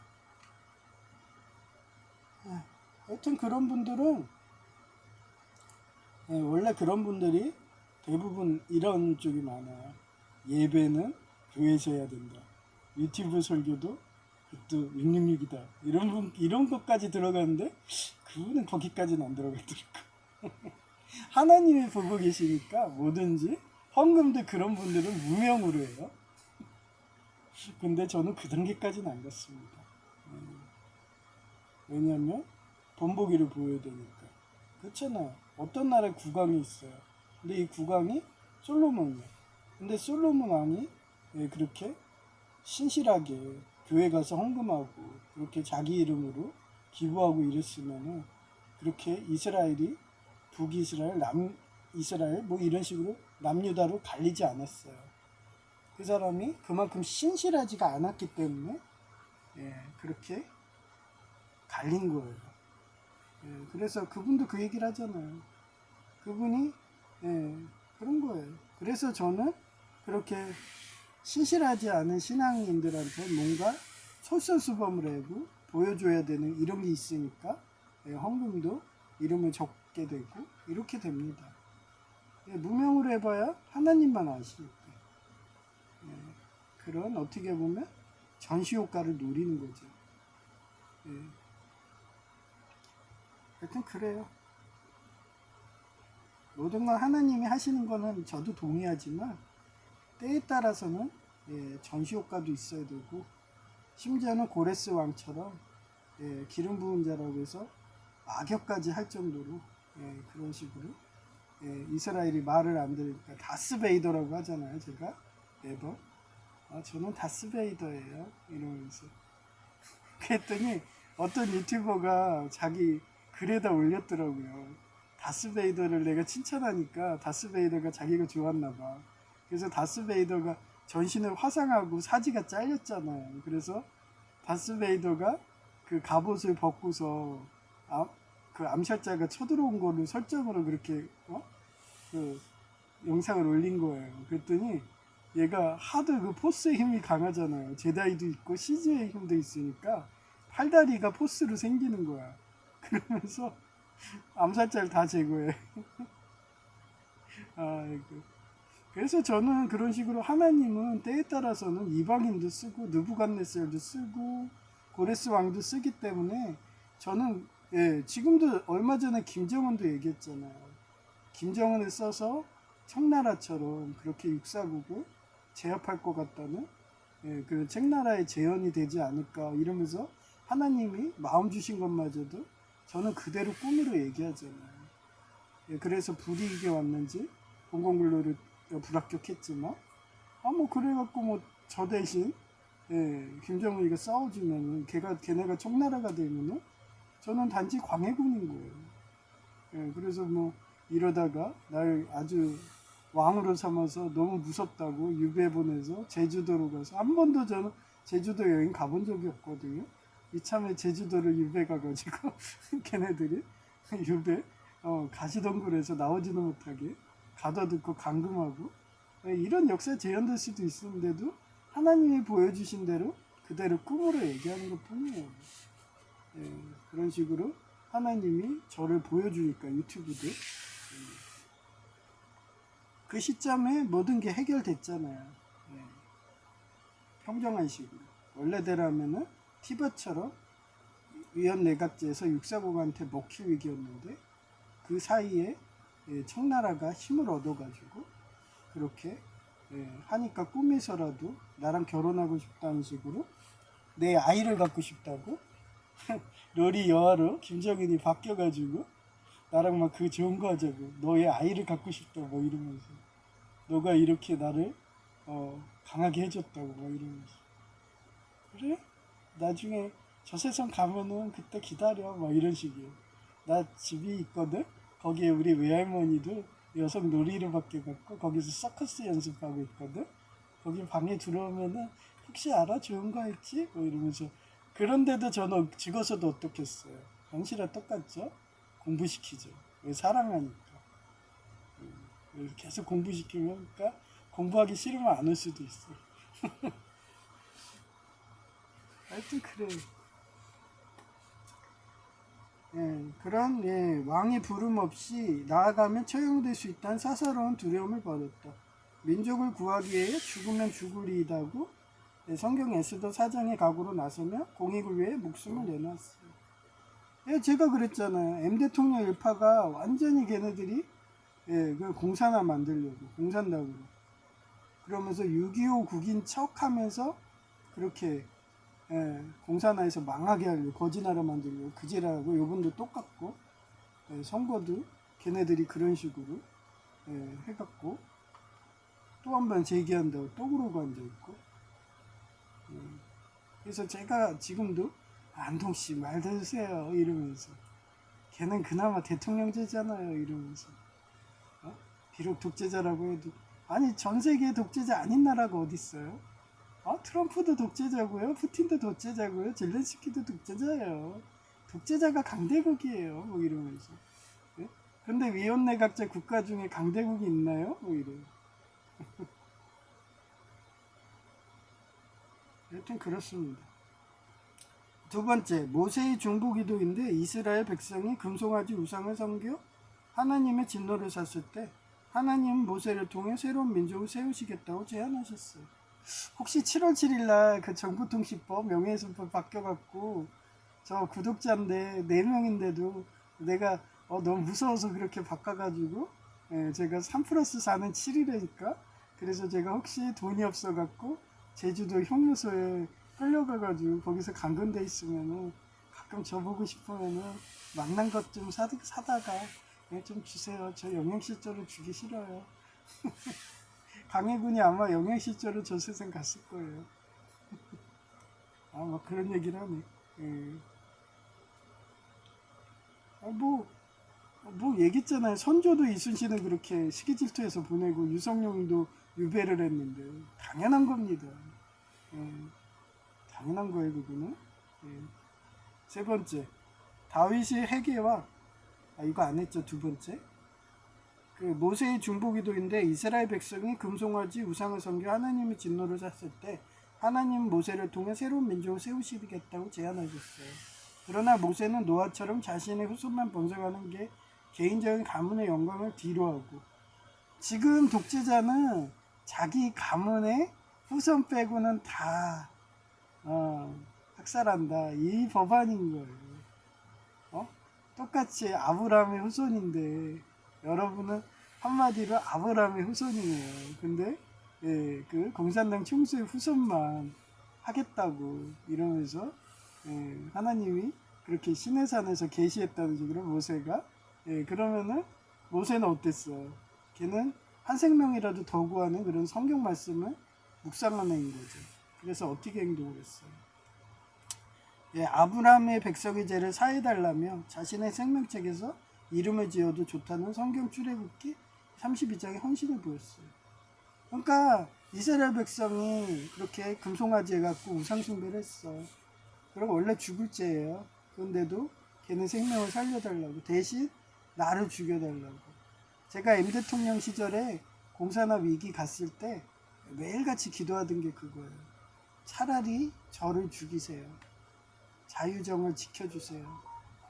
하여튼 그런 분들은 원래 그런 분들이 대부분 이런 쪽이 많아요. 예배는 교회에서 해야 된다. 유튜브 설교도 또 666이다. 이런 것까지 들어가는데 그분은 거기까지는 안 들어가더라고. 하나님이 보고 계시니까 뭐든지 헌금도 그런 분들은 무명으로 해요. 근데 저는 그 단계까지는 안 갔습니다. 왜냐면 본보기를 보여야 되니까. 그렇잖아요. 어떤 나라에 국왕이 있어요. 근데 이 국왕이 솔로몬이에요. 근데 솔로몬 왕이 그렇게 신실하게 교회 가서 헌금하고 그렇게 자기 이름으로 기부하고 이랬으면은 그렇게 이스라엘이 북이스라엘, 남이스라엘 뭐 이런 식으로 남유다로 갈리지 않았어요. 그 사람이 그만큼 신실하지가 않았기 때문에 그렇게 갈린 거예요. 그래서 그분도 그 얘기를 하잖아요. 그분이 그런 거예요. 그래서 저는 그렇게 신실하지 않은 신앙인들한테 뭔가 솔선수범을 하고 보여줘야 되는 이런 게 있으니까 헌금도 이름을 적게 되고 이렇게 됩니다. 무명으로 해봐야 하나님만 아시니까. 그런 어떻게 보면 전시효과를 노리는 거죠. 하여튼 그래요. 모든 건 하나님이 하시는 거는 저도 동의하지만 때에 따라서는 전시효과도 있어야 되고 심지어는 고레스 왕처럼 기름 부은 자라고 해서 악역까지 할 정도로 그런 식으로 이스라엘이 말을 안 들으니까 다스베이더라고 하잖아요. 제가 매번 저는 다스베이더예요 이러면서 그랬더니 어떤 유튜버가 자기 글에다 올렸더라고요. 다스베이더를 내가 칭찬하니까 다스베이더가 자기가 좋았나 봐. 그래서 다스베이더가 전신을 화상하고 사지가 잘렸잖아요. 그래서 다스베이더가 그 갑옷을 벗고서 그 암살자가 쳐들어온 거를 설정으로 그렇게 그 영상을 올린 거예요. 그랬더니 얘가 하도 그 포스의 힘이 강하잖아요. 제다이도 있고 CG의 힘도 있으니까 팔다리가 포스로 생기는 거야. 그러면서 암살자를 다 제거해. 그래서 저는 그런 식으로 하나님은 때에 따라서는 이방인도 쓰고 느부갓네살도 쓰고 고레스 왕도 쓰기 때문에 저는 지금도 얼마 전에 김정은도 얘기했잖아요. 김정은을 써서 청나라처럼 그렇게 육사국을 제압할 것 같다는 그 책나라의 재현이 되지 않을까 이러면서 하나님이 마음 주신 것마저도 저는 그대로 꿈으로 얘기하잖아요. 그래서 불이익이 왔는지 공공근로를 불합격했지만 뭐 그래갖고 뭐 저 대신 김정은이가 싸워주면은 걔네가 청나라가 되면은 저는 단지 광해군인 거예요. 그래서 뭐 이러다가 날 아주 왕으로 삼아서 너무 무섭다고 유배 보내서 제주도로 가서 한 번도 저는 제주도 여행 가본 적이 없거든요. 이참에 제주도를 유배 가가지고 걔네들이 유배 가시덤굴에서 나오지도 못하게 가둬두고 감금하고 이런 역사 재현될 수도 있는데도 하나님이 보여주신 대로 그대로 꿈으로 얘기하는 것 뿐이에요. 그런 식으로 하나님이 저를 보여주니까 유튜브도 그 시점에 모든 게 해결됐잖아요. 평정한 식으로. 원래대로라면은 티벳처럼 위헌 내각제에서 육사국한테 먹힐 위기였는데 그 사이에 청나라가 힘을 얻어가지고 그렇게 하니까 꿈에서라도 나랑 결혼하고 싶다는 식으로 내 아이를 갖고 싶다고 롤이 여하로 김정은이 바뀌어가지고 나랑 막 그 좋은 거 하자고 너의 아이를 갖고 싶다 뭐 이러면서 너가 이렇게 나를 강하게 해줬다고 뭐 이러면서 그래? 나중에 저 세상 가면은 그때 기다려 막 이런 식이에요. 나 집이 있거든? 거기에 우리 외할머니도 여성 놀이를 바뀌어갖고 거기서 서커스 연습하고 있거든? 거기 방에 들어오면은 혹시 알아? 좋은 거 할지? 뭐 이러면서 그런데도 저는 죽어서도 어떻겠어요. 당신이랑 똑같죠? 공부시키죠. 왜 사랑하니까. 계속 공부시키면 그러니까 공부하기 싫으면 안 올 수도 있어. 하여튼 그래. 그런 왕의 부름 없이 나아가면 처형될 수 있다는 사사로운 두려움을 버렸다. 민족을 구하기 위해 죽으면 죽으리이다고 성경 에스더 4장의 각오로 나서며 공익을 위해 목숨을 내놨어요. 제가 그랬잖아요. M 대통령 일파가 완전히 걔네들이 그 공산화 만들려고 공산당으로 그러면서 6.25 국인 척하면서 그렇게 공산화해서 망하게 하려고 거지나라 만들려고 그지라고 요번도 똑같고 선거도 걔네들이 그런 식으로 해갖고 또 한 번 제기한다고 또 그러고 앉아있고 그래서 제가 지금도 안동씨 말 들으세요 이러면서 걔는 그나마 대통령제잖아요 이러면서 비록 독재자라고 해도 아니 전 세계에 독재자 아닌 나라가 어딨어요? 트럼프도 독재자고요. 푸틴도 독재자고요. 젤렌스키도 독재자예요. 독재자가 강대국이에요. 뭐 이러면서. 근데 위원내각제 국가 중에 강대국이 있나요? 뭐 이래요. 여튼 그렇습니다. 두 번째, 모세의 중보기도인데 이스라엘 백성이 금송아지 우상을 섬겨 하나님의 진노를 샀을 때 하나님은 모세를 통해 새로운 민족을 세우시겠다고 제안하셨어요. 혹시 7월 7일날 그 정보통신법 명예훼손법 바뀌어갖고 저 구독자인데 4명인데도 내가 너무 무서워서 그렇게 바꿔가지고 제가 3+4는 7이라니까 그래서 제가 혹시 돈이 없어갖고 제주도 형무소에 끌려가가지고 거기서 감금돼 있으면은 가끔 저 보고 싶으면은 만난 것 좀 사다가 좀 주세요. 저 영양실조를 주기 싫어요. 강혜군이 아마 영양실조로 저 세상 갔을 거예요. 막 그런 얘기를 하네. 뭐 얘기했잖아요. 선조도 이순신을 그렇게 시기질투해서 보내고 유성룡도 유배를 했는데 당연한 겁니다. 당연한 거예요, 그거는. 세 번째, 다윗의 회개와 이거 안 했죠. 두 번째, 그 모세의 중보기도인데 이스라엘 백성이 금송아지 우상을 섬겨 하나님의 진노를 샀을 때 하나님 모세를 통해 새로운 민족을 세우시겠다고 제안하셨어요. 그러나 모세는 노아처럼 자신의 후손만 번성하는 게 개인적인 가문의 영광을 뒤로하고 지금 독재자는 자기 가문의 후손 빼고는 다 학살한다. 이 법안인 거예요. 똑같이 아브라함의 후손인데 여러분은 한마디로 아브라함의 후손이에요. 근데 그 공산당 총수의 후손만 하겠다고 이러면서 하나님이 그렇게 시내산에서 계시했다는 식으로 모세가 그러면은 모세는 어땠어? 걔는 한 생명이라도 더 구하는 그런 성경 말씀을 묵상하는 거죠. 그래서 어떻게 행동을 했어요? 아브라함의 백성의 죄를 사해달라며 자신의 생명책에서 이름을 지어도 좋다는 성경 출애굽기 32장에 헌신을 보였어요. 그러니까 이스라엘 백성이 그렇게 금송아지 해갖고 우상숭배를 했어. 그럼 원래 죽을 죄예요. 그런데도 걔는 생명을 살려달라고 대신 나를 죽여달라고. 제가 M 대통령 시절에 공산화 위기 갔을 때 매일같이 기도하던 게 그거예요. 차라리 저를 죽이세요. 자유정을 지켜주세요.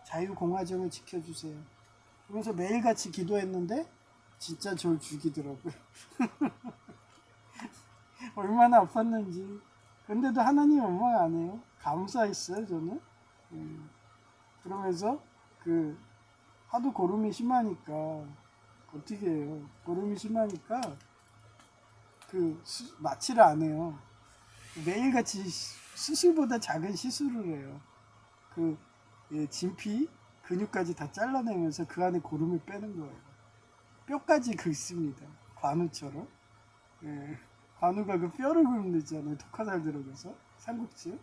자유공화정을 지켜주세요. 그러면서 매일같이 기도했는데 진짜 저를 죽이더라고요. 얼마나 아팠는지. 근데도 하나님 원망 안 해요. 감사했어요 저는. 그러면서 그 하도 고름이 심하니까 어떻게 해요? 고름이 심하니까 마취를 안 해요. 매일같이 수술보다 작은 시술을 해요. 진피 근육까지 다 잘라내면서 그 안에 고름을 빼는 거예요. 뼈까지 긁습니다. 관우처럼. 예, 관우가 그 뼈를 긁는잖아요. 독화살 들어가서 삼국지.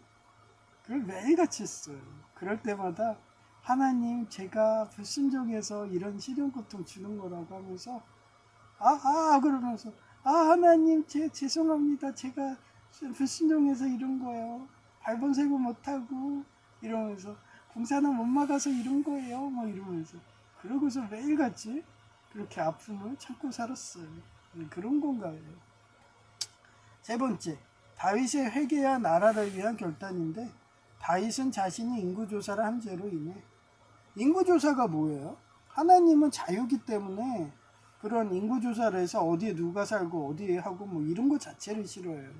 그걸 매일같이 했어요. 그럴 때마다 하나님, 제가 불순종해서 이런 시련 고통 주는 거라고 하면서 그러면서 하나님, 죄송합니다. 제가 불순종해서 이런 거예요. 발본세고 못하고 이러면서 공사는 못 막아서 이런 거예요. 뭐 이러면서 그러고서 매일같이 그렇게 아픔을 참고 살았어요. 그런 건가요? 세 번째, 다윗의 회개와 나라를 위한 결단인데 다윗은 자신이 인구조사를 한 죄로 인해 인구조사가 뭐예요? 하나님은 자유기 때문에 그런 인구조사를 해서 어디에 누가 살고 어디에 하고 뭐 이런 거 자체를 싫어해요.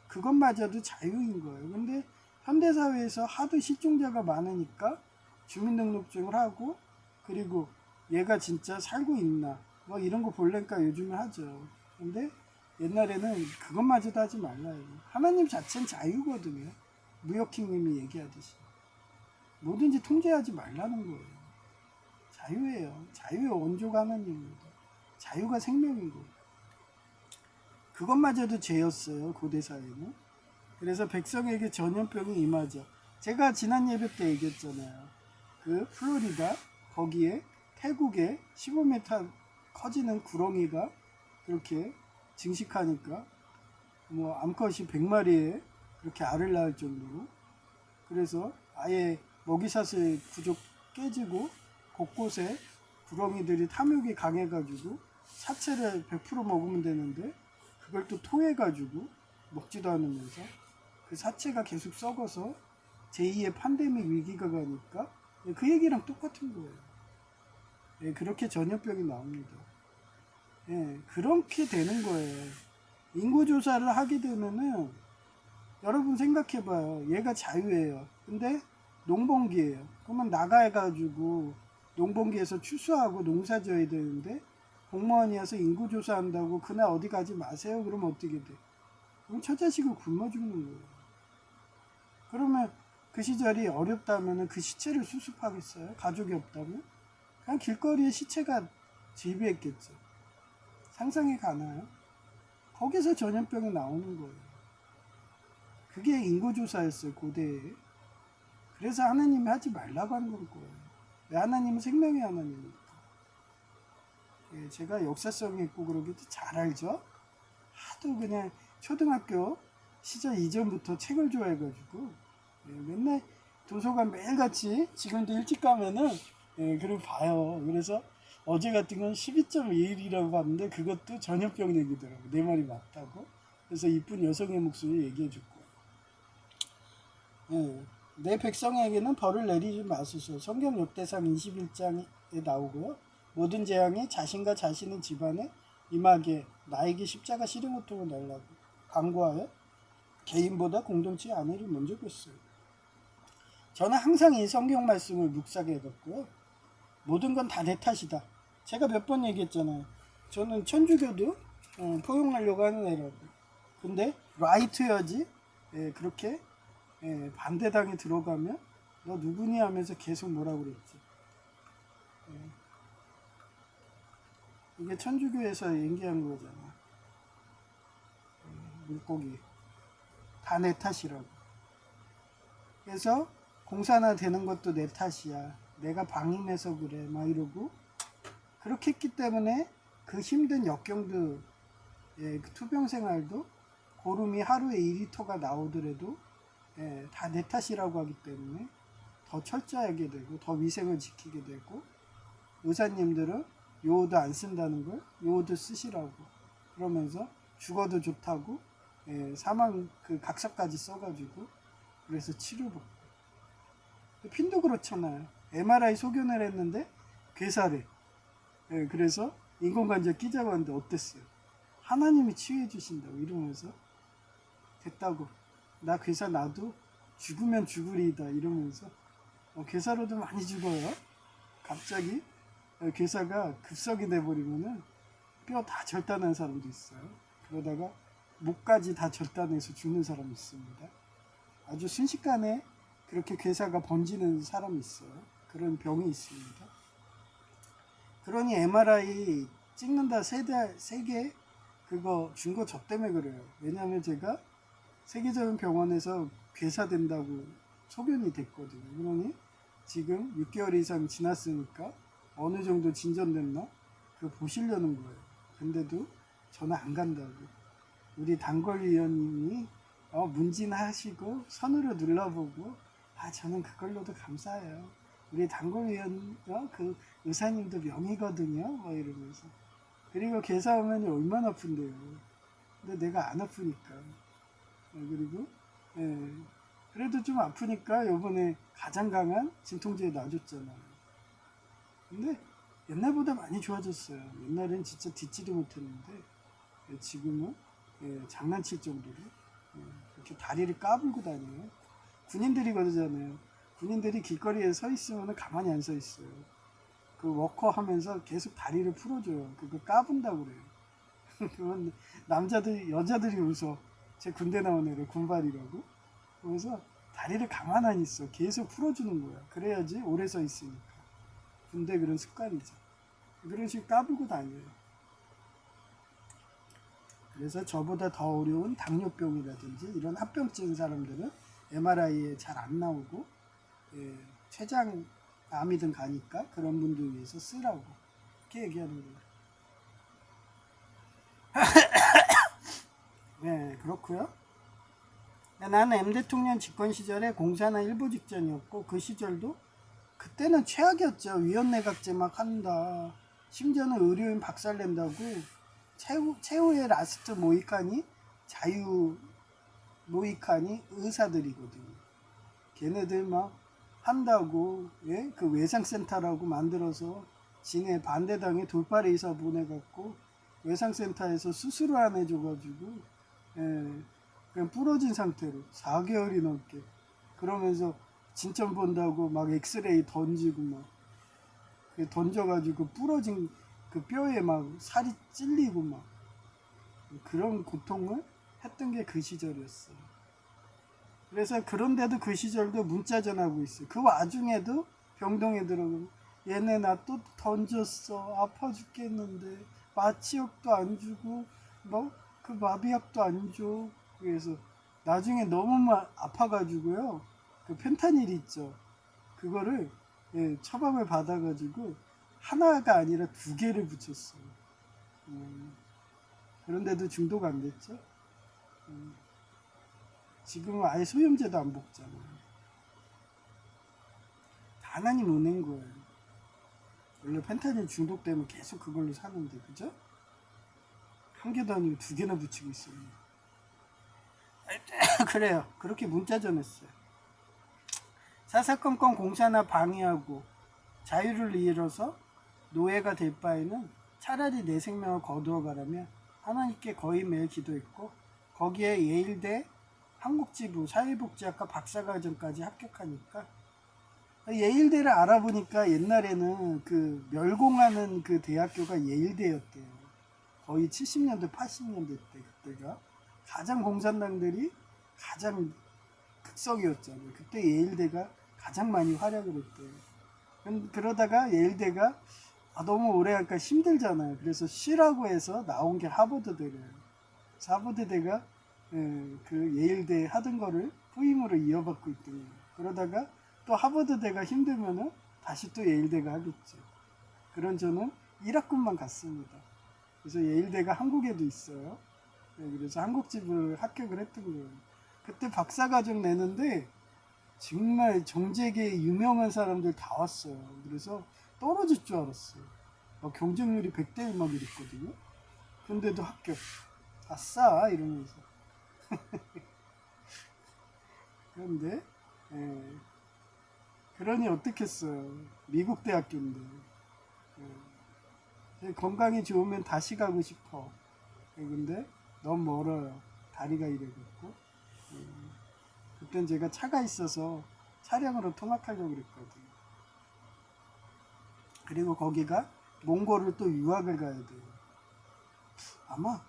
그것마저도 자유인 거예요. 근데 현대사회에서 하도 실종자가 많으니까 주민등록증을 하고 그리고 얘가 진짜 살고 있나 뭐 이런 거 볼래니까 요즘에 하죠. 근데 옛날에는 그것마저도 하지 말라요. 하나님 자체는 자유거든요. 무역킹님이 얘기하듯이 뭐든지 통제하지 말라는 거예요. 자유예요. 자유의 원조가 하나님입니다. 자유가 생명인 거예요. 그것마저도 죄였어요. 고대사회는. 그래서 백성에게 전염병이 임하죠. 제가 지난 예배 때 얘기했잖아요. 그 플로리다 거기에 태국에 15m 커지는 구렁이가 그렇게 증식하니까 뭐 암컷이 100마리에 그렇게 알을 낳을 정도로 그래서 아예 먹이사슬 구조 깨지고 곳곳에 구렁이들이 탐욕이 강해가지고 사체를 100% 먹으면 되는데 그걸 또 토해가지고 먹지도 않으면서 그 사체가 계속 썩어서 제2의 팬데믹 위기가 가니까 그 얘기랑 똑같은 거예요. 그렇게 전염병이 나옵니다. 그렇게 되는 거예요. 인구조사를 하게 되면은 여러분 생각해봐요. 얘가 자유예요. 근데 농번기예요. 그러면 나가가지고 농번기에서 추수하고 농사 지어야 되는데 공무원이어서 인구조사한다고 그날 어디 가지 마세요. 그러면 어떻게 돼? 그럼 처자식을 굶어 죽는 거예요. 그러면 그 시절이 어렵다면 그 시체를 수습하겠어요? 가족이 없다면? 그냥 길거리에 시체가 즐비했겠죠. 상상이 가나요? 거기서 전염병이 나오는 거예요. 그게 인구조사였어요, 고대에. 그래서 하나님이 하지 말라고 하는 거예요. 왜? 하나님은 생명의 하나님이니까. 제가 역사성이 있고 그러기도 잘 알죠? 하도 그냥 초등학교 시절 이전부터 책을 좋아해가지고 맨날 도서관 매일같이 지금도 일찍 가면은 그걸 봐요. 그래서 어제 같은 건 12.21이라고 봤는데 그것도 전염병 얘기더라고요. 내 말이 맞다고. 그래서 이쁜 여성의 목소리 얘기해줬고 내 백성에게는 벌을 내리지 마소서. 성경 역대상 21장에 나오고요. 모든 재앙이 자신과 자신의 집안에 임하게 나에게 십자가 시련 고통을 내려고 강구하여 개인보다 공동체의 안위를 먼저 뒀어요. 저는 항상 이 성경 말씀을 묵상해 봤고요. 모든 건 다 내 탓이다. 제가 몇 번 얘기했잖아요. 저는 천주교도 포용하려고 하는 애라고. 근데 라이트여지 그렇게 반대당에 들어가면 너 누구니 하면서 계속 뭐라고 그랬지. 이게 천주교에서 얘기한 거잖아. 물고기 다 내 탓이라고. 그래서 공사나 되는 것도 내 탓이야. 내가 방임해서 그래 막 이러고 그렇게 했기 때문에 그 힘든 역경도 그 투병 생활도 고름이 하루에 2리터가 나오더라도 다 내 탓이라고 하기 때문에 더 철저하게 되고 더 위생을 지키게 되고 의사님들은 요오드 안 쓴다는 걸 요오드 쓰시라고 그러면서 죽어도 좋다고 사망 그 각서까지 써가지고 그래서 치료받고 핀도 그렇잖아요. MRI 소견을 했는데 괴사래. 그래서 인공관절 끼자고 하는데 어땠어요? 하나님이 치유해 주신다고 이러면서 됐다고 나 괴사 나도 죽으면 죽으리이다 이러면서 괴사로도 많이 죽어요. 갑자기 괴사가 급성이 돼버리면은 뼈 다 절단한 사람도 있어요. 그러다가 목까지 다 절단해서 죽는 사람이 있습니다. 아주 순식간에 그렇게 괴사가 번지는 사람이 있어요. 그런 병이 있습니다. 그러니 MRI 찍는다 세계 그거 준 거 저 때문에 그래요. 왜냐하면 제가 세계적인 병원에서 괴사된다고 소견이 됐거든요. 그러니 지금 6개월 이상 지났으니까 어느 정도 진전됐나? 그거 보시려는 거예요. 근데도 저는 안 간다고. 우리 단골위원님이 문진하시고 선으로 눌러보고 저는 그걸로도 감사해요. 우리 단골위원 그 의사님도 명의거든요. 뭐 이러면서. 그리고 괴사 오면 얼마나 아픈데요. 근데 내가 안 아프니까. 그리고 그래도 좀 아프니까 요번에 가장 강한 진통제 놔줬잖아요. 근데 옛날보다 많이 좋아졌어요. 옛날엔 진짜 듣지도 못했는데 지금은 장난칠 정도로 이렇게 다리를 까불고 다녀요. 군인들이 그러잖아요. 군인들이 길거리에 서 있으면 가만히 안 서 있어요. 그 워커 하면서 계속 다리를 풀어줘요. 그거 까분다고 그래요. 그건 남자들, 여자들이 웃어. 제 군대 나온 애를 군발이라고. 그래서 다리를 가만 안 있어. 계속 풀어주는 거야. 그래야지 오래 서 있으니까. 군대 그런 습관이죠. 그런 식으로 까불고 다녀요. 그래서 저보다 더 어려운 당뇨병이라든지 이런 합병증 사람들은 MRI에 잘 안 나오고 췌장암이든 가니까 그런 분들 위해서 쓰라고 이렇게 얘기하는 거예요. 네, 그렇고요. 나는 M 대통령 집권 시절에 공사나 일부 직전이었고 그 시절도 그때는 최악이었죠. 위원내각제 막 한다. 심지어는 의료인 박살낸다고 최후의 라스트 모이칸이 자유 모이칸이 의사들이거든요. 걔네들 막 한다고 그 외상센터라고 만들어서 지네 반대당에 돌팔이 의사 보내갖고 외상센터에서 수술을 안 해줘가지고 그냥 부러진 상태로 4개월이 넘게 그러면서 진점 본다고 막 엑스레이 던지고 막 던져가지고 부러진 그 뼈에 막 살이 찔리고 막 그런 고통을 했던 게 그 시절이었어요. 그래서 그런데도 그 시절도 문자 전하고 있어요. 그 와중에도 병동에 들어가고 얘네 나 또 던졌어. 아파 죽겠는데 마취약도 안 주고 뭐 그 마비약도 안 줘. 그래서 나중에 너무 아파가지고요. 그 펜타닐 있죠. 그거를 처방을 받아가지고 하나가 아니라 2개를 붙였어요. 그런데도 중독 안 됐죠. 지금은 아예 소염제도 안 먹잖아요. 하나님 은혜인 거예요. 원래 펜타닐 중독되면 계속 그걸로 사는데, 그죠? 1개도 아니고 2개나 붙이고 있어요. 그래요. 그렇게 문자 전했어요. 사사건건 공사나 방해하고 자유를 잃어서 노예가 될 바에는 차라리 내 생명을 거두어 가라며 하나님께 거의 매일 기도했고 거기에 예일대 한국지부 사회복지학과 박사과정까지 합격하니까 예일대를 알아보니까 옛날에는 그 멸공하는 그 대학교가 예일대였대요. 거의 70년대 80년대 때 그때가 가장 공산당들이 가장 극성이었잖아요. 그때 예일대가 가장 많이 활약을 했대요. 그러다가 예일대가 너무 오래 하니까 힘들잖아요. 그래서 쉬라고 해서 나온 게 하버드대래요. 하버드대가 그 예일대 하던 거를 후임으로 이어받고 있대요. 그러다가 또 하버드대가 힘들면은 다시 또 예일대가 하겠죠. 그런 저는 1학군만 갔습니다. 그래서 예일대가 한국에도 있어요. 그래서 한국집을 합격을 했던 거예요. 그때 박사과정 내는데 정말 정재계에 유명한 사람들 다 왔어요. 그래서 떨어질 줄 알았어요. 경쟁률이 100대 1 막 이랬거든요. 근데도 합격. 아싸 이러면서. 그런데 그러니 어떻겠어요. 미국 대학교인데. 건강이 좋으면 다시 가고 싶어. 근데 너무 멀어요. 다리가 이래갖고. 그땐 제가 차가 있어서 차량으로 통학하려고 그랬거든요. 그리고 거기가 몽골을 또 유학을 가야 돼요. 아마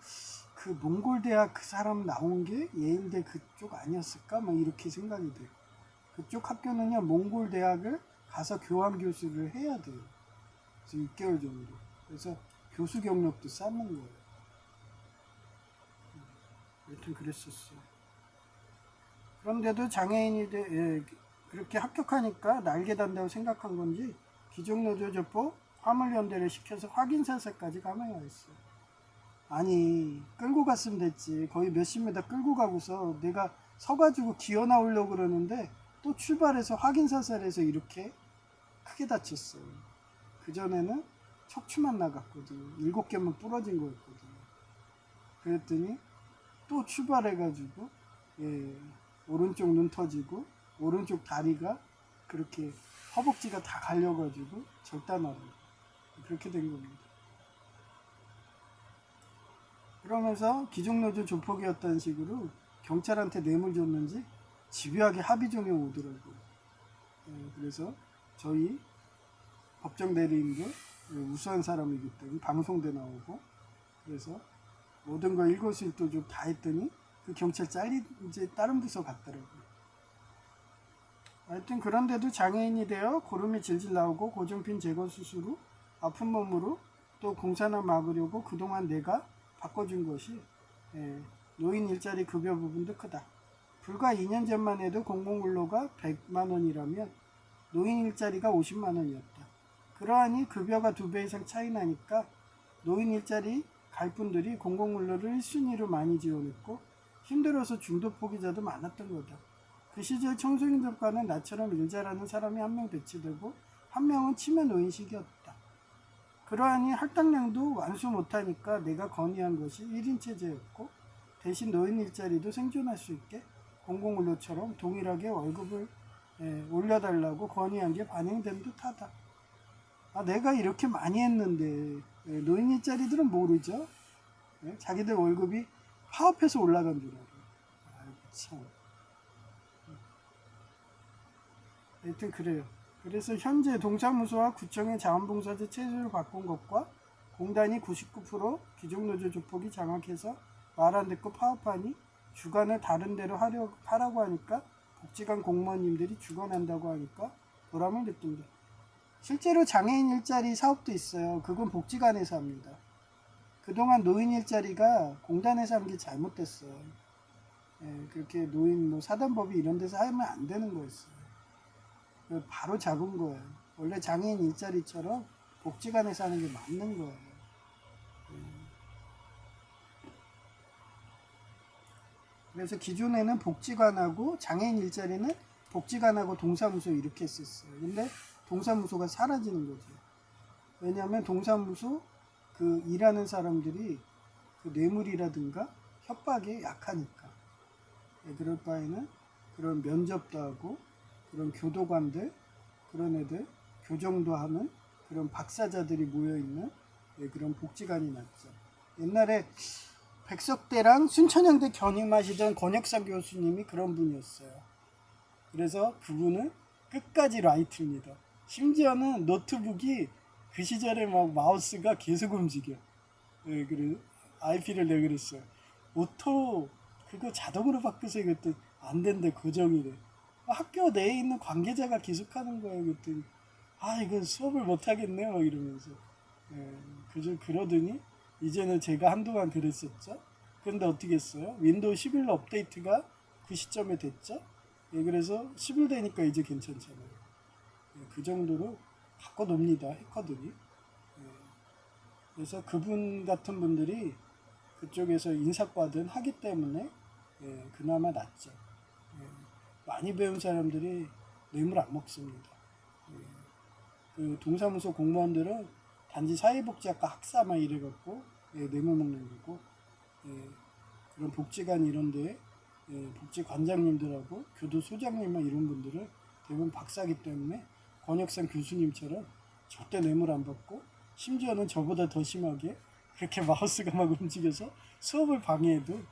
그 몽골 대학 그 사람 나온 게 예일대 그쪽 아니었을까? 막 이렇게 생각이 돼요. 그쪽 학교는요, 몽골 대학을 가서 교환 교수를 해야 돼요. 그래서 6개월 정도. 그래서 교수 경력도 쌓는 거예요. 여튼 그랬었어요. 그런데도 장애인이 그렇게 합격하니까 날개 단다고 생각한 건지 기종노조조법 화물연대를 시켜서 확인사살까지 감행을 했어요. 아니 끌고 갔으면 됐지. 거의 몇십 미터 끌고 가고서 내가 서가지고 기어 나오려고 그러는데 또 출발해서 확인사살해서 이렇게 크게 다쳤어요. 그전에는 척추만 나갔거든요. 7개만 부러진 거였거든요. 그랬더니 또 출발해가지고 오른쪽 눈 터지고 오른쪽 다리가 그렇게 허벅지가 다 갈려가지고 절단하고 그렇게 된 겁니다. 그러면서 기종노조 조폭이었다는 식으로 경찰한테 뇌물 줬는지 집요하게 합의종에 오더라고요. 그래서 저희 법정 대리인도 우수한 사람이기 때문에 방송대 나오고 그래서 모든 거 일거수일투족 다 했더니 그 경찰 이제 다른 부서 갔더라고요. 하여튼 그런데도 장애인이 되어 고름이 질질 나오고 고정핀 제거 수술 후 아픈 몸으로 또 공사나 막으려고 그동안 내가 바꿔준 것이 노인 일자리 급여 부분도 크다. 불과 2년 전만 해도 공공근로가 100만 원이라면 노인 일자리가 50만 원이었다. 그러하니 급여가 2배 이상 차이 나니까 노인 일자리 갈 분들이 공공근로를 1순위로 많이 지원했고 힘들어서 중도 포기자도 많았던 거다. 그 시절 청소년들과는 나처럼 일 잘하는 사람이 한 명 배치되고 한 명은 치매 노인식이었다. 그러하니 할당량도 완수 못하니까 내가 건의한 것이 1인 체제였고 대신 노인 일자리도 생존할 수 있게 공공근로처럼 동일하게 월급을 올려달라고 건의한 게 반영된 듯하다. 내가 이렇게 많이 했는데 노인 일자리들은 모르죠. 자기들 월급이 파업해서 올라간 줄 알아요. 참. 하여튼 그래요. 그래서 현재 동사무소와 구청의 자원봉사자 체제를 바꾼 것과 공단이 99% 기종노조 조폭이 장악해서 말 안 듣고 파업하니 주간을 다른 데로 하라고 하니까 복지관 공무원님들이 주관한다고 하니까 보람을 느낀다. 실제로 장애인 일자리 사업도 있어요. 그건 복지관에서 합니다. 그동안 노인 일자리가 공단에서 한 게 잘못됐어요. 그렇게 노인 사단법이 이런 데서 하면 안 되는 거였어요. 바로 잡은 거예요. 원래 장애인 일자리처럼 복지관에서 하는 게 맞는 거예요. 그래서 기존에는 복지관하고 장애인 일자리는 복지관하고 동사무소 이렇게 했었어요. 근데 동사무소가 사라지는 거죠. 왜냐하면 동사무소 그 일하는 사람들이 그 뇌물이라든가 협박에 약하니까. 그럴 바에는 그런 면접도 하고 그런 교도관들 그런 애들 교정도 하는 그런 박사자들이 모여있는 그런 복지관이 낫죠. 옛날에 백석대랑 순천향대 견임하시던 권혁상 교수님이 그런 분이었어요. 그래서 그분은 끝까지 라이트입니다. 심지어는 노트북이 그 시절에 막 마우스가 계속 움직여. 그래 IP를 내가 그랬어요. 오토 그거 자동으로 바꾸세요. 그랬더니 안 된대. 고정이래. 학교 내에 있는 관계자가 계속 하는 거예요. 그랬더니 이거 수업을 못 하겠네 막 이러면서 그저 그러더니 이제는 제가 한동안 그랬었죠. 그런데 어떻게 했어요? 윈도우 11 업데이트가 그 시점에 됐죠. 그래서 11 되니까 이제 괜찮잖아요. 그 정도로 바꿔놉니다. 해커들이. 그래서 그분 같은 분들이 그쪽에서 인사과든 하기 때문에 그나마 낫죠. 많이 배운 사람들이 뇌물 안 먹습니다. 그 동사무소 공무원들은 단지 사회복지학과 학사만 이래갖고 뇌물 먹는 거고 그런 복지관 이런데 복지관장님들하고 교도소장님만 이런 분들은 대부분 박사기 때문에 권혁상 교수님처럼 절대 뇌물 안 받고 심지어는 저보다 더 심하게 그렇게 마우스가 막 움직여서 수업을 방해해도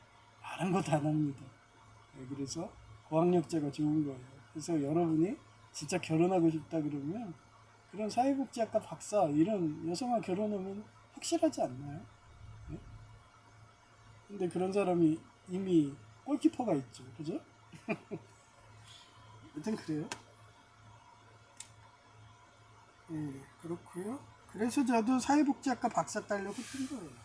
아랑곳 안 합니다. 그래서 고학력자가 좋은 거예요. 그래서 여러분이 진짜 결혼하고 싶다 그러면 그런 사회복지학과 박사 이런 여성과 결혼하면 확실하지 않나요? 네? 근데 그런 사람이 이미 골키퍼가 있죠, 그죠? 여튼 그래요. 예, 그렇고요. 그래서 저도 사회복지학과 박사 따려고 뜬 거예요.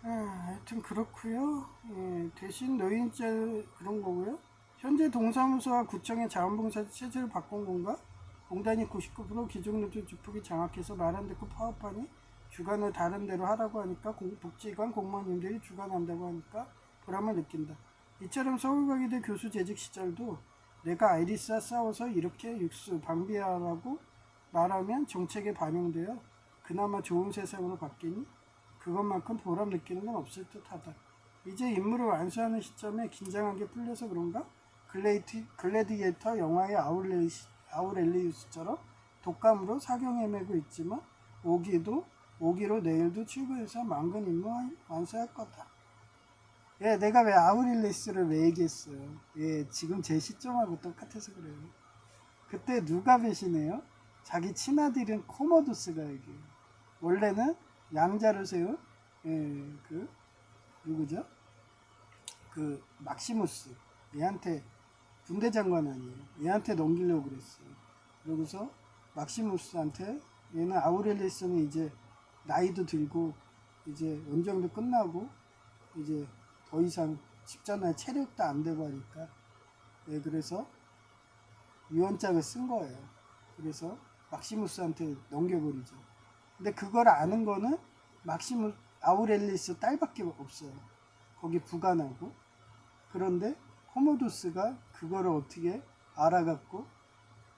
하여튼 그렇고요. 예, 대신 노인제 그런 거고요. 현재 동사무소와 구청의 자원봉사 체제를 바꾼 건가? 공단이 99% 기존노조 주폭이 장악해서 말 안 듣고 파업하니 주관을 다른 데로 하라고 하니까 복지관 공무원님들이 주관한다고 하니까 보람을 느낀다. 이처럼 서울과기대 교수 재직 시절도 내가 아이리스와 싸워서 이렇게 육수 방비하라고 말하면 정책에 반영되어 그나마 좋은 세상으로 바뀌니 그것만큼 보람 느끼는 건 없을 듯하다. 이제 임무를 완수하는 시점에 긴장한 게 풀려서 그런가? 글래디에이터 영화의 아우렐리우스처럼 독감으로 사경 헤매고 있지만 오기로 내일도 출근해서 만근 임무 완수할 거다. 예, 내가 왜 아우렐리우스를 왜 얘기했어요? 예, 지금 제 시점하고 똑같아서 그래요. 그때 누가 배신해요? 자기 친아들인 코모두스가 얘기해요. 원래는 양자를 세운 그 누구죠? 그 막시무스 얘한테 군대 장관 아니에요. 얘한테 넘기려고 그랬어요. 그러고서 막시무스한테 얘는 아우렐리스는 이제 나이도 들고 이제 원정도 끝나고 이제 더 이상 집전할 체력도 안 되고 하니까 그래서 유언장을 쓴 거예요. 그래서 막시무스한테 넘겨버리죠. 근데 그걸 아는 거는 아우렐리스 딸밖에 없어요. 거기 부관하고. 그런데 코모도스가 그거를 어떻게 알아갖고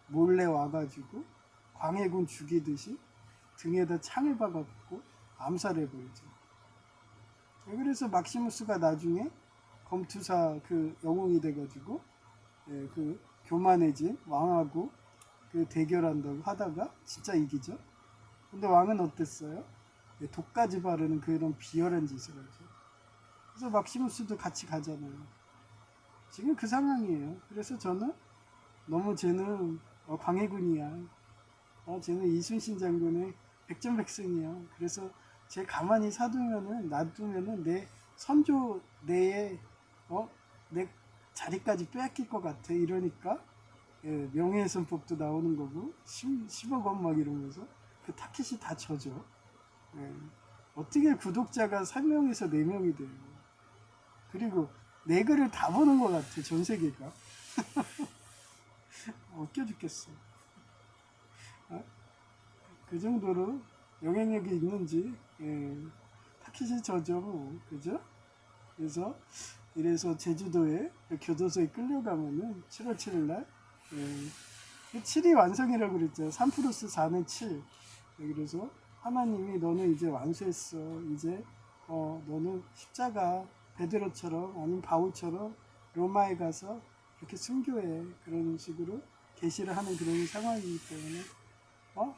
몰래 와가지고 광해군 죽이듯이 등에다 창을 박아갖고 암살해버리죠. 그래서 막시무스가 나중에 검투사 그 영웅이 돼가지고 그 교만해진 왕하고 그 대결한다고 하다가 진짜 이기죠. 근데 왕은 어땠어요? 독까지 바르는 그런 비열한 짓을 하죠. 그래서 막시무스도 같이 가잖아요. 지금 그 상황이에요. 그래서 저는 너무 쟤는 광해군이야. 쟤는 이순신 장군의 백전백승이야. 그래서 쟤 가만히 놔두면은 내 선조 내에 내 자리까지 빼앗길 것 같아. 이러니까 명예훼손법도 나오는 거고 10억 원 막 이러면서 그 타켓이 다 져져. 어떻게 구독자가 3명에서 4명이 돼요. 그리고 내 글을 다 보는 것 같아. 전 세계가. 웃겨 죽겠어. 그 정도로 영향력이 있는지 타켓이 져져. 그죠? 이래서 제주도에 교도소에 끌려가면은 7월 7일 날 7이 완성이라고 그랬죠. 3 플러스 4는 7. 그래서 하나님이 너는 이제 완수했어. 이제 너는 십자가 베드로처럼 아니면 바울처럼 로마에 가서 이렇게 순교해. 그런 식으로 계시를 하는 그런 상황이기 때문에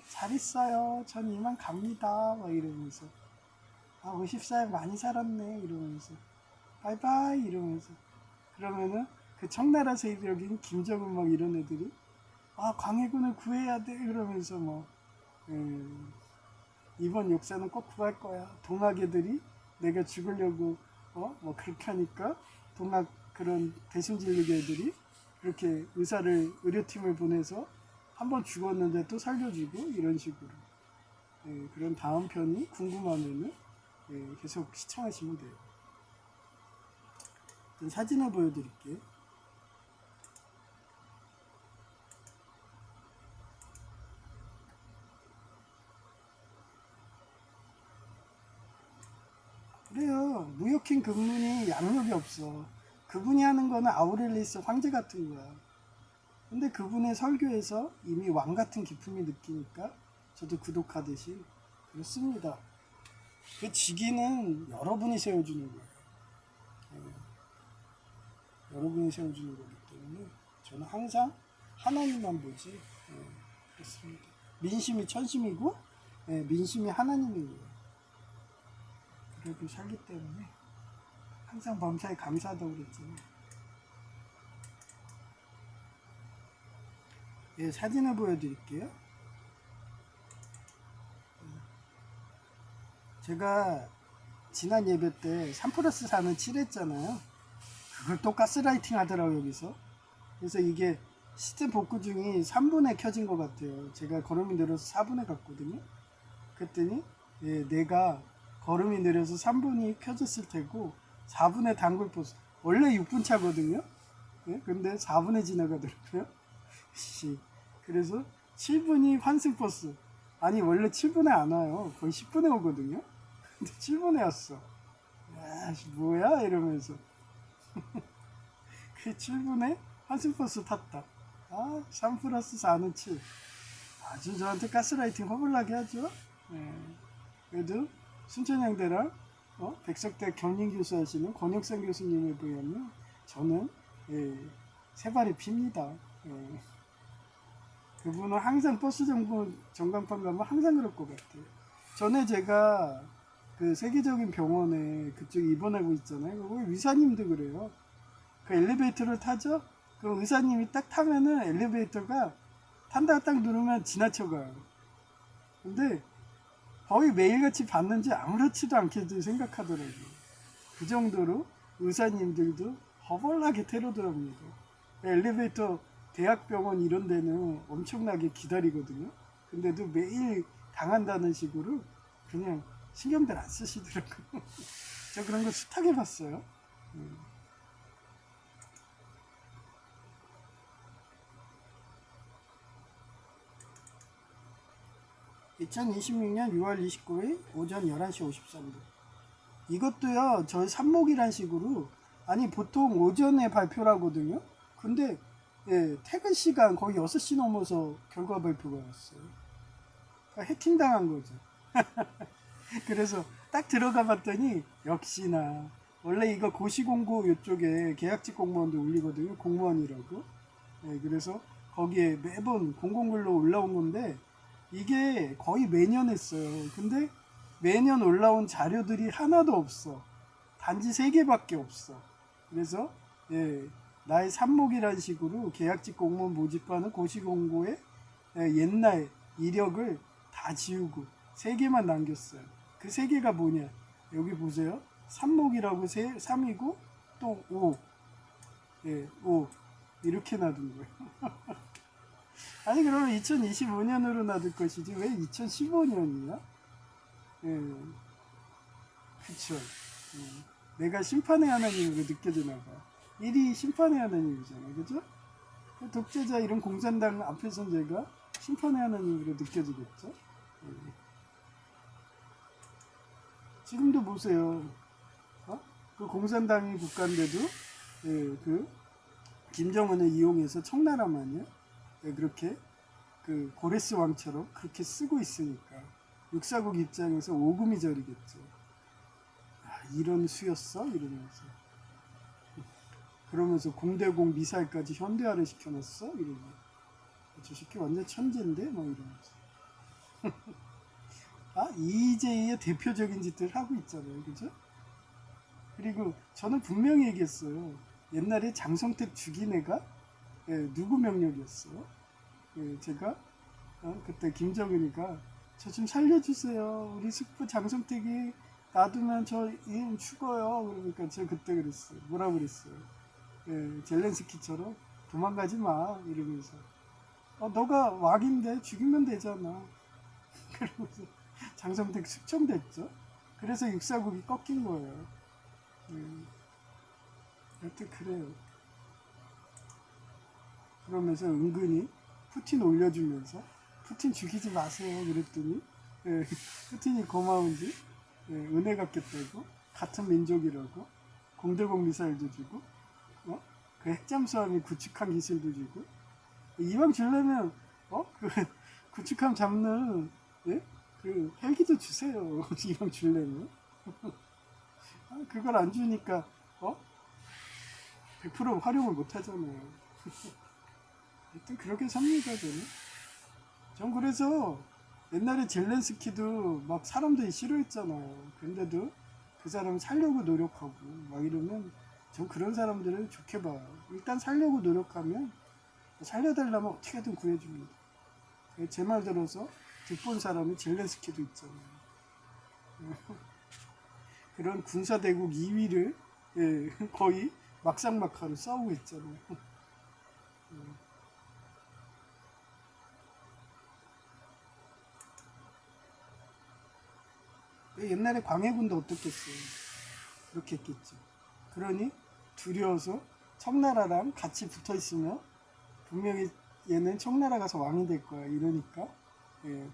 잘 있어요. 전 이만 갑니다. 막 이러면서 54일 많이 살았네. 이러면서 바이바이 이러면서 그러면은 그 청나라 세력인 김정은 막 이런 애들이 광해군을 구해야 돼. 그러면서 이번 역사는 꼭 구할 거야. 동학애들이 내가 죽으려고 뭐 그렇게 하니까 동학 그런 대승진리교애들이 그렇게 의료팀을 보내서 한 번 죽었는데 또 살려주고 이런 식으로 그런 다음 편이 궁금하면은 계속 시청하시면 돼요. 사진을 보여드릴게요. 그래요. 무역행 근문이 양력이 없어. 그분이 하는 거는 아우렐리스 황제 같은 거야. 근데 그분의 설교에서 이미 왕 같은 기품이 느끼니까 저도 구독하듯이 그렇습니다. 그 직위는 여러분이 세워주는 거예요. 여러분이 세워주는 거기 때문에 저는 항상 하나님만 보지. 그렇습니다. 민심이 천심이고 민심이 하나님이에요. 그래도 살기 때문에 항상 범사에 감사하다고 그랬잖아요. 예, 사진을 보여드릴게요. 제가 지난 예배 때 3 플러스 4는 7 했잖아요. 그걸 또 가스라이팅 하더라고요, 여기서. 그래서 이게 시스템 복구 중이 3분에 켜진 것 같아요. 제가 걸음이 느려서 4분에 갔거든요. 그랬더니 내가 걸음이 느려서 3분이 켜졌을 테고 4분에 단골 버스 원래 6분 차거든요. 근데 4분에 지나가더라고요. 그래서 7분이 환승 버스. 아니 원래 7분에 안 와요. 거의 10분에 오거든요. 근데 7분에 왔어. 야, 뭐야 이러면서 그 7분에 환승 버스 탔다. 3 플러스 4는 7. 아주 저한테 가스라이팅 허블나게 하죠. 그래도 순천향대랑 백석대 경린교수 하시는 권혁상 교수님에 비하면 저는 세 발이 핍니다. 그분은 항상 버스 전광판 가면 항상 그럴 것 같아요. 전에 제가 그 세계적인 병원에 그쪽 입원하고 있잖아요. 거기 의사님도 그래요. 그 엘리베이터를 타죠. 그 의사님이 딱 타면은 엘리베이터가 탄다고 딱 누르면 지나쳐가요. 근데 거의 매일같이 봤는지 아무렇지도 않게 생각하더라고요. 그 정도로 의사님들도 허벌나게 테러더랍니다. 엘리베이터 대학병원 이런 데는 엄청나게 기다리거든요. 근데도 매일 당한다는 식으로 그냥 신경들 안 쓰시더라고요. 저 그런 거 숱하게 봤어요. 2026년 6월 29일 오전 11시 53분. 이것도요, 저희 삽목이란 식으로, 아니, 보통 오전에 발표를 하거든요. 근데, 퇴근 시간 거의 6시 넘어서 결과 발표가 왔어요. 그러니까 해킹당한 거죠. 그래서 딱 들어가 봤더니, 역시나, 원래 이거 고시공고 이쪽에 계약직 공무원도 올리거든요. 공무원이라고. 그래서 거기에 매번 공공글로 올라온 건데, 이게 거의 매년 했어요. 근데 매년 올라온 자료들이 하나도 없어. 단지 3개밖에 없어. 그래서 나의 삽목이라는 식으로 계약직 공무원 모집하는 고시공고의 옛날 이력을 다 지우고 3개만 남겼어요. 그 3개가 뭐냐? 여기 보세요. 삽목이라고 3이고 또 5. 5. 이렇게 놔둔 거예요. 아니 그러면 2025년으로 놔둘 것이지 왜 2015년이야? 그쵸. 내가 심판의 하나님으로 느껴지나 봐. 일이 심판의 하나님이잖아, 그죠? 독재자 이런 공산당 앞에선 제가 심판의 하나님으로 느껴지겠죠? 지금도 보세요. 그 공산당이 국가인데도 그 김정은을 이용해서 청나라만요. 그렇게 그 고레스 왕처럼 그렇게 쓰고 있으니까 육사국 입장에서 오금이 저리겠죠. 이런 수였어? 이러면서 그러면서 공대공 미사일까지 현대화를 시켜놨어? 이러면서 저 새끼 완전 천재인데? 뭐 이러면서 EJ의 대표적인 짓들 하고 있잖아요, 그죠? 그리고 저는 분명히 얘기했어요. 옛날에 장성택 죽인 애가 누구 명령이었어요? 제가 그때 김정은이가 저 좀 살려주세요. 우리 숙부 장성택이 놔두면 저 인 죽어요. 그러니까 제가 그때 그랬어요. 뭐라고 그랬어요? 젤렌스키처럼 도망가지 마 이러면서 너가 왕인데 죽이면 되잖아. 그러면서 장성택 숙청됐죠. 그래서 육사국이 꺾인 거예요. 여튼 그래요. 그러면서 은근히 푸틴 올려주면서 푸틴 죽이지 마세요 그랬더니 푸틴이 고마운지 은혜 갚겠다고 같은 민족이라고 공대공 미사일도 주고 그 핵잠수함이 구축함 기술도 주고 이왕 주려면 그 구축함 잡는 그 헬기도 주세요. 이왕 주려면 그걸 안 주니까 100% 활용을 못 하잖아요. 하여튼 그렇게 삽니다 저는. 전 그래서 옛날에 젤렌스키도 막 사람들이 싫어했잖아요. 근데도 그 사람 살려고 노력하고 막 이러면 전 그런 사람들을 좋게 봐요. 일단 살려고 노력하면 살려달라면 어떻게든 구해줍니다. 제 말 들어서 득본 사람이 젤렌스키도 있잖아요. 그런 군사대국 2위를 거의 막상막하로 싸우고 있잖아요. 옛날에 광해군도 어떻겠어요. 그렇게 했겠죠. 그러니 두려워서 청나라랑 같이 붙어 있으면 분명히 얘는 청나라 가서 왕이 될 거야 이러니까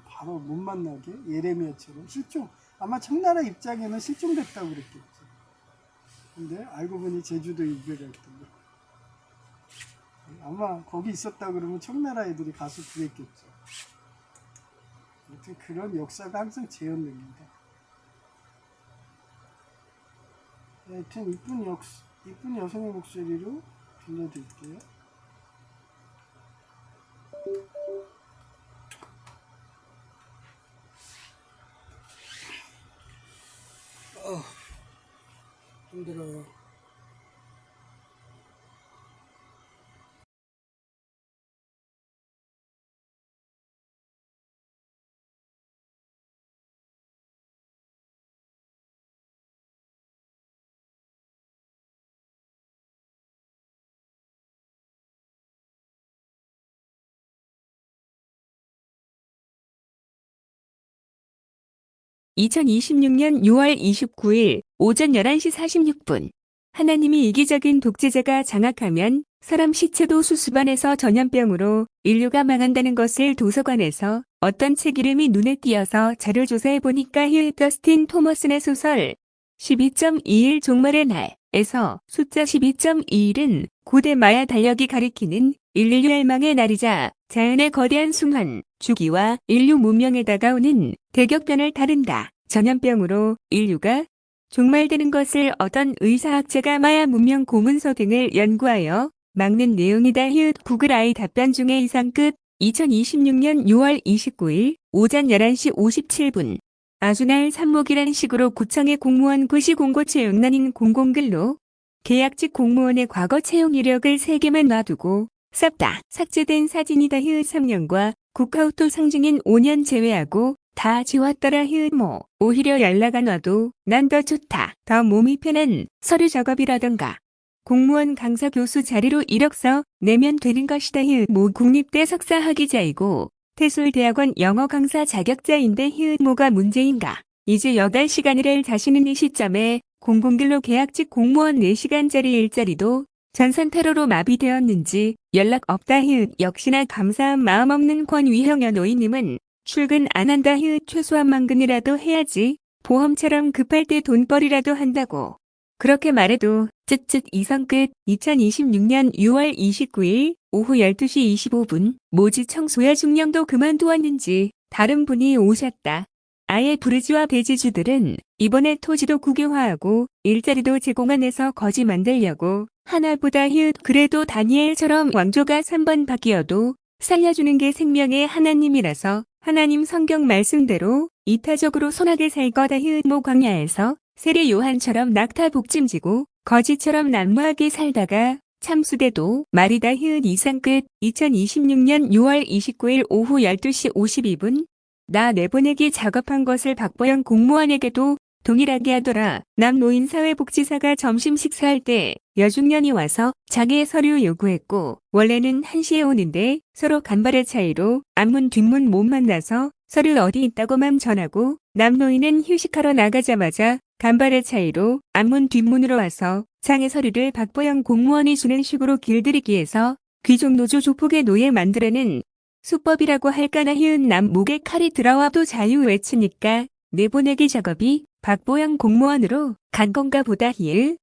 바로 못 만나게 예레미야처럼 실종, 아마 청나라 입장에는 실종됐다고 그랬겠죠. 근데 알고 보니 제주도 유배가 있던 거. 아마 거기 있었다 그러면 청나라 애들이 가서 구했겠죠. 아무튼 그런 역사가 항상 재현됩니다. 하여튼 이쁜 여성의 목소리로 들려드릴게요. 힘들어요. (2026년 6월 29일) 오전 11시 46분 하나님이 이기적인 독재자가 장악하면 사람 시체도 수수반에서 전염병으로 인류가 망한다는 것을 도서관에서 어떤 책 이름이 눈에 띄어서 자료 조사해보니까 더스틴 토머슨의 소설 12.21 종말의 날에서 숫자 12.21은 고대 마야 달력이 가리키는 인류 멸망의 날이자 자연의 거대한 숭환, 주기와 인류 문명에 다가오는 대격변을 다룬다. 전염병으로 인류가 종말되는 것을 어떤 의사학자가 마야 문명 고문서 등을 연구하여 막는 내용이다. 구글 아이 답변 중에 이상 끝. 2026년 6월 29일 오전 11시 57분 아주날 삽목이란 식으로 구청의 공무원 고시 공고 채용란인 공공근로 계약직 공무원의 과거 채용 이력을 3개만 놔두고 싹다 삭제된 사진이다. 3년과 국가우토 상징인 5년 제외하고 다 지웠더라. 오히려 연락 안 와도 난 더 좋다. 더 몸이 편한 서류 작업이라던가 공무원 강사 교수 자리로 이력서 내면 되는 것이다. 국립대 석사 학위자이고 태술대학원 영어 강사 자격자인데 뭐가 문제인가. 이제 8시간 일할 자신은 이 시점에 공공근로 계약직 공무원 4시간짜리 일자리도 전산테러로 마비되었는지 연락 없다. 역시나 감사한 마음 없는 권위형 연노인님은 출근 안 한다. 최소한 만근이라도 해야지. 보험처럼 급할 때 돈벌이라도 한다고. 그렇게 말해도 이성 끝. 2026년 6월 29일 오후 12시 25분 모지 청소야 중령도 그만두었는지 다른 분이 오셨다. 아예 부르주아 배지주들은 이번에 토지도 국유화하고 일자리도 제공안에서 거지 만들려고 하나보다 그래도 다니엘처럼 왕조가 3번 바뀌어도 살려주는 게 생명의 하나님이라서 하나님 성경 말씀대로 이타적으로 선하게 살 거다. 광야에서 세례 요한처럼 낙타 복짐지고 거지처럼 난무하게 살다가 참수돼도 말이다. 이상 끝. 2026년 6월 29일 오후 12시 52분 나 내보내기 작업한 것을 박보영 공무원에게도 동일하게 하더라. 남노인사회복지사가 점심 식사할 때 여중년이 와서 자기의 서류 요구했고 원래는 1시에 오는데 서로 간발의 차이로 앞문 뒷문 못 만나서 서류 어디 있다고만 전하고 남노인은 휴식하러 나가자마자 간발의 차이로 앞문 뒷문으로 와서 장의 서류를 박보영 공무원이 주는 식으로 길들이기해서 귀족노조 조폭의 노예 만들어낸 수법이라고 할까나. 남 목에 칼이 들어와도 자유 외치니까 내보내기 작업이 박보영 공무원으로 간 건가 보다.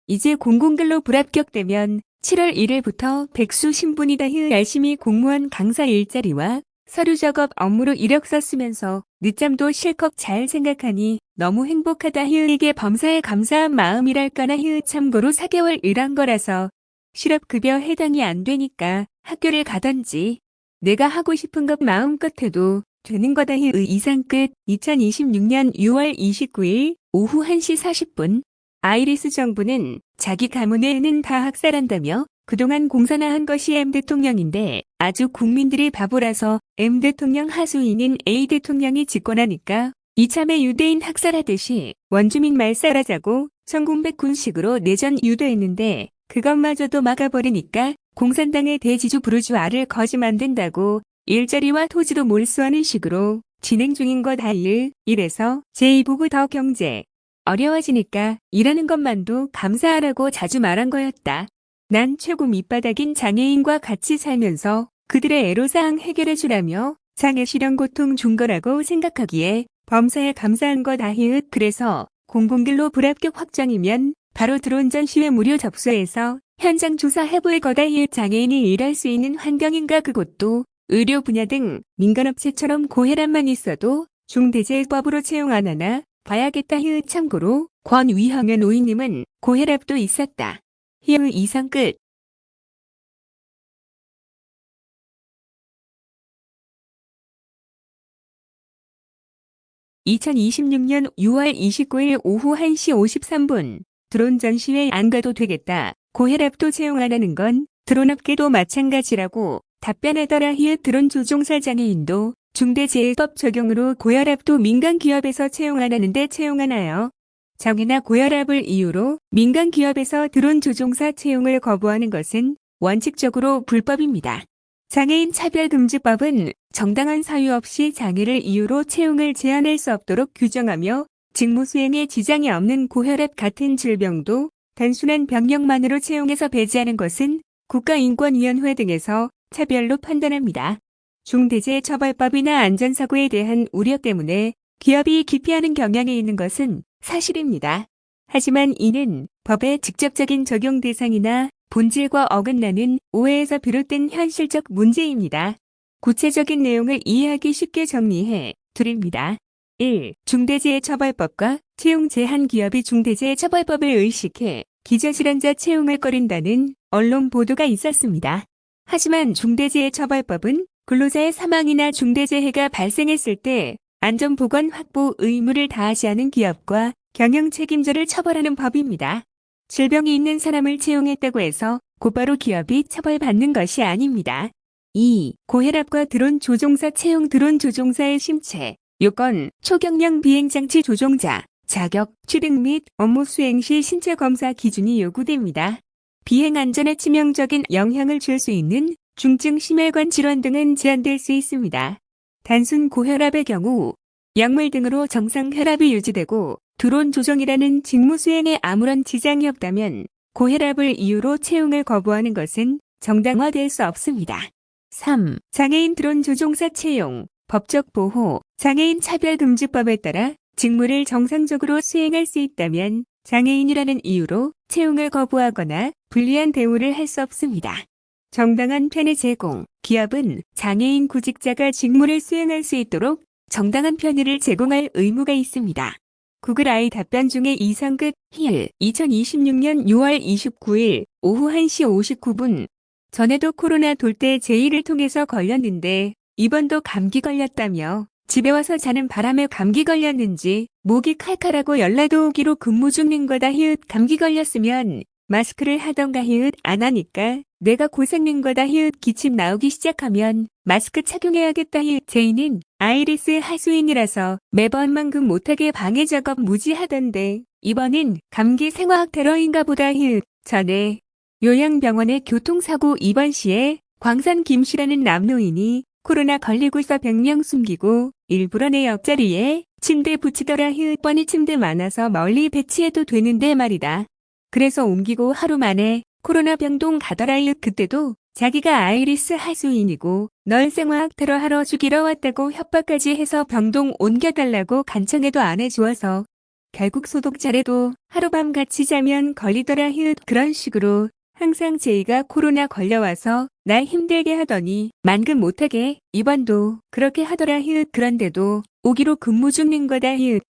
이제 공공근로 불합격되면 7월 1일부터 백수 신분이다. 열심히 공무원 강사 일자리와 서류 작업 업무로 이력서 쓰면서 늦잠도 실컷 잘 생각하니 너무 행복하다. 이게 범사에 감사한 마음이랄까나. 참고로 4개월 일한 거라서 실업급여 해당이 안 되니까 학교를 가던지 내가 하고 싶은 것 마음껏 해도 되는 거다. 이상 끝. 2026년 6월 29일 오후 1시 40분 아이리스 정부는 자기 가문의 애는 다 학살한다며 그동안 공사나 한 것이 M 대통령인데 아주 국민들이 바보라서 M 대통령 하수인인 A 대통령이 집권하니까 이참에 유대인 학살하듯이 원주민 말살하자고 성공백군식으로 내전 유도했는데 그것마저도 막아버리니까 공산당의 대지주 부르주아를 거지 만든다고 일자리와 토지도 몰수하는 식으로 진행 중인 거 다 이래서 제2부부 더 경제 어려워지니까 일하는 것만도 감사하라고 자주 말한 거였다. 난 최고 밑바닥인 장애인과 같이 살면서 그들의 애로사항 해결해주라며 장애 실현 고통 준 거라고 생각하기에 범사에 감사한 거다 그래서 공공길로 불합격 확정이면 바로 드론 전시회 무료 접수해서 현장 조사해볼 거다 장애인이 일할 수 있는 환경인가 그것도 의료 분야 등 민간업체처럼 고혈압만 있어도 중대재해법으로 채용 안 하나 봐야겠다 참고로 권위형의 노인님은 고혈압도 있었다. 이상 끝. (2026년 6월 29일) 오후 1시 53분 드론 전시회 안 가도 되겠다. 고혈압도 채용 안 하는 건 드론업계도 마찬가지라고 답변하더라. 드론 조종사 장애인도 중대재해법 적용으로 고혈압도 민간 기업에서 채용 안 하는데 채용하나요? 장애나 고혈압을 이유로 민간 기업에서 드론 조종사 채용을 거부하는 것은 원칙적으로 불법입니다. 장애인 차별금지법은 정당한 사유 없이 장애를 이유로 채용을 제한할 수 없도록 규정하며 직무 수행에 지장이 없는 고혈압 같은 질병도 단순한 병력만으로 채용해서 배제하는 것은 국가인권위원회 등에서 차별로 판단합니다. 중대재해처벌법이나 안전사고에 대한 우려 때문에 기업이 기피하는 경향이 있는 것은 사실입니다. 하지만 이는 법의 직접적인 적용 대상이나 본질과 어긋나는 오해에서 비롯된 현실적 문제입니다. 구체적인 내용을 이해하기 쉽게 정리해 드립니다. 1. 중대재해처벌법과 채용 제한 기업이 중대재해처벌법을 의식해 기저질환자 채용을 꺼린다는 언론 보도가 있었습니다. 하지만 중대재해처벌법은 근로자의 사망이나 중대재해가 발생했을 때 안전보건 확보 의무를 다하지 않은 기업과 경영 책임자를 처벌하는 법입니다. 질병이 있는 사람을 채용했다고 해서 곧바로 기업이 처벌받는 것이 아닙니다. 2. 고혈압과 드론 조종사 채용 드론 조종사의 심체, 요건, 초경량 비행장치 조종자, 자격, 취득 및 업무 수행 시 신체 검사 기준이 요구됩니다. 비행 안전에 치명적인 영향을 줄 수 있는 중증 심혈관 질환 등은 제한될 수 있습니다. 단순 고혈압의 경우 약물 등으로 정상 혈압이 유지되고 드론 조종이라는 직무 수행에 아무런 지장이 없다면 고혈압을 이유로 채용을 거부하는 것은 정당화될 수 없습니다. 3. 장애인 드론 조종사 채용, 법적 보호, 장애인 차별금지법에 따라 직무를 정상적으로 수행할 수 있다면 장애인이라는 이유로 채용을 거부하거나 불리한 대우를 할 수 없습니다. 정당한 편의 제공, 기업은 장애인 구직자가 직무를 수행할 수 있도록 정당한 편의를 제공할 의무가 있습니다. 구글 아이 답변 중에 이상 끝. 2026년 6월 29일 오후 1시 59분 전에도 코로나 돌 때 제1을 통해서 걸렸는데 이번도 감기 걸렸다며 집에 와서 자는 바람에 감기 걸렸는지 목이 칼칼하고 열나도 오기로 근무 중인 거다. 감기 걸렸으면 마스크를 하던가 안 하니까 내가 고생낸 거다. 기침 나오기 시작하면 마스크 착용해야겠다. 제이는 아이리스 하수인이라서 매번만큼 못하게 방해 작업 무지하던데 이번엔 감기 생화학 테러인가 보다. 전에 요양병원의 교통사고 입원 시에 광산 김씨라는 남노인이 코로나 걸리고서 병명 숨기고 일부러 내 옆자리에 침대 붙이더라. 뻔히 침대 많아서 멀리 배치해도 되는데 말이다. 그래서 옮기고 하루 만에 코로나 병동 가더라. 그때도 자기가 아이리스 하수인이고 널 생화학 테러 하러 죽이러 왔다고 협박까지 해서 병동 옮겨달라고 간청해도 안 해주어서 결국 소독 잘해도 하룻밤 같이 자면 걸리더라. 그런 식으로 항상 제이가 코로나 걸려와서 날 힘들게 하더니 만금 못하게 이번도 그렇게 하더라. 그런데도 오기로 근무 중인 거다.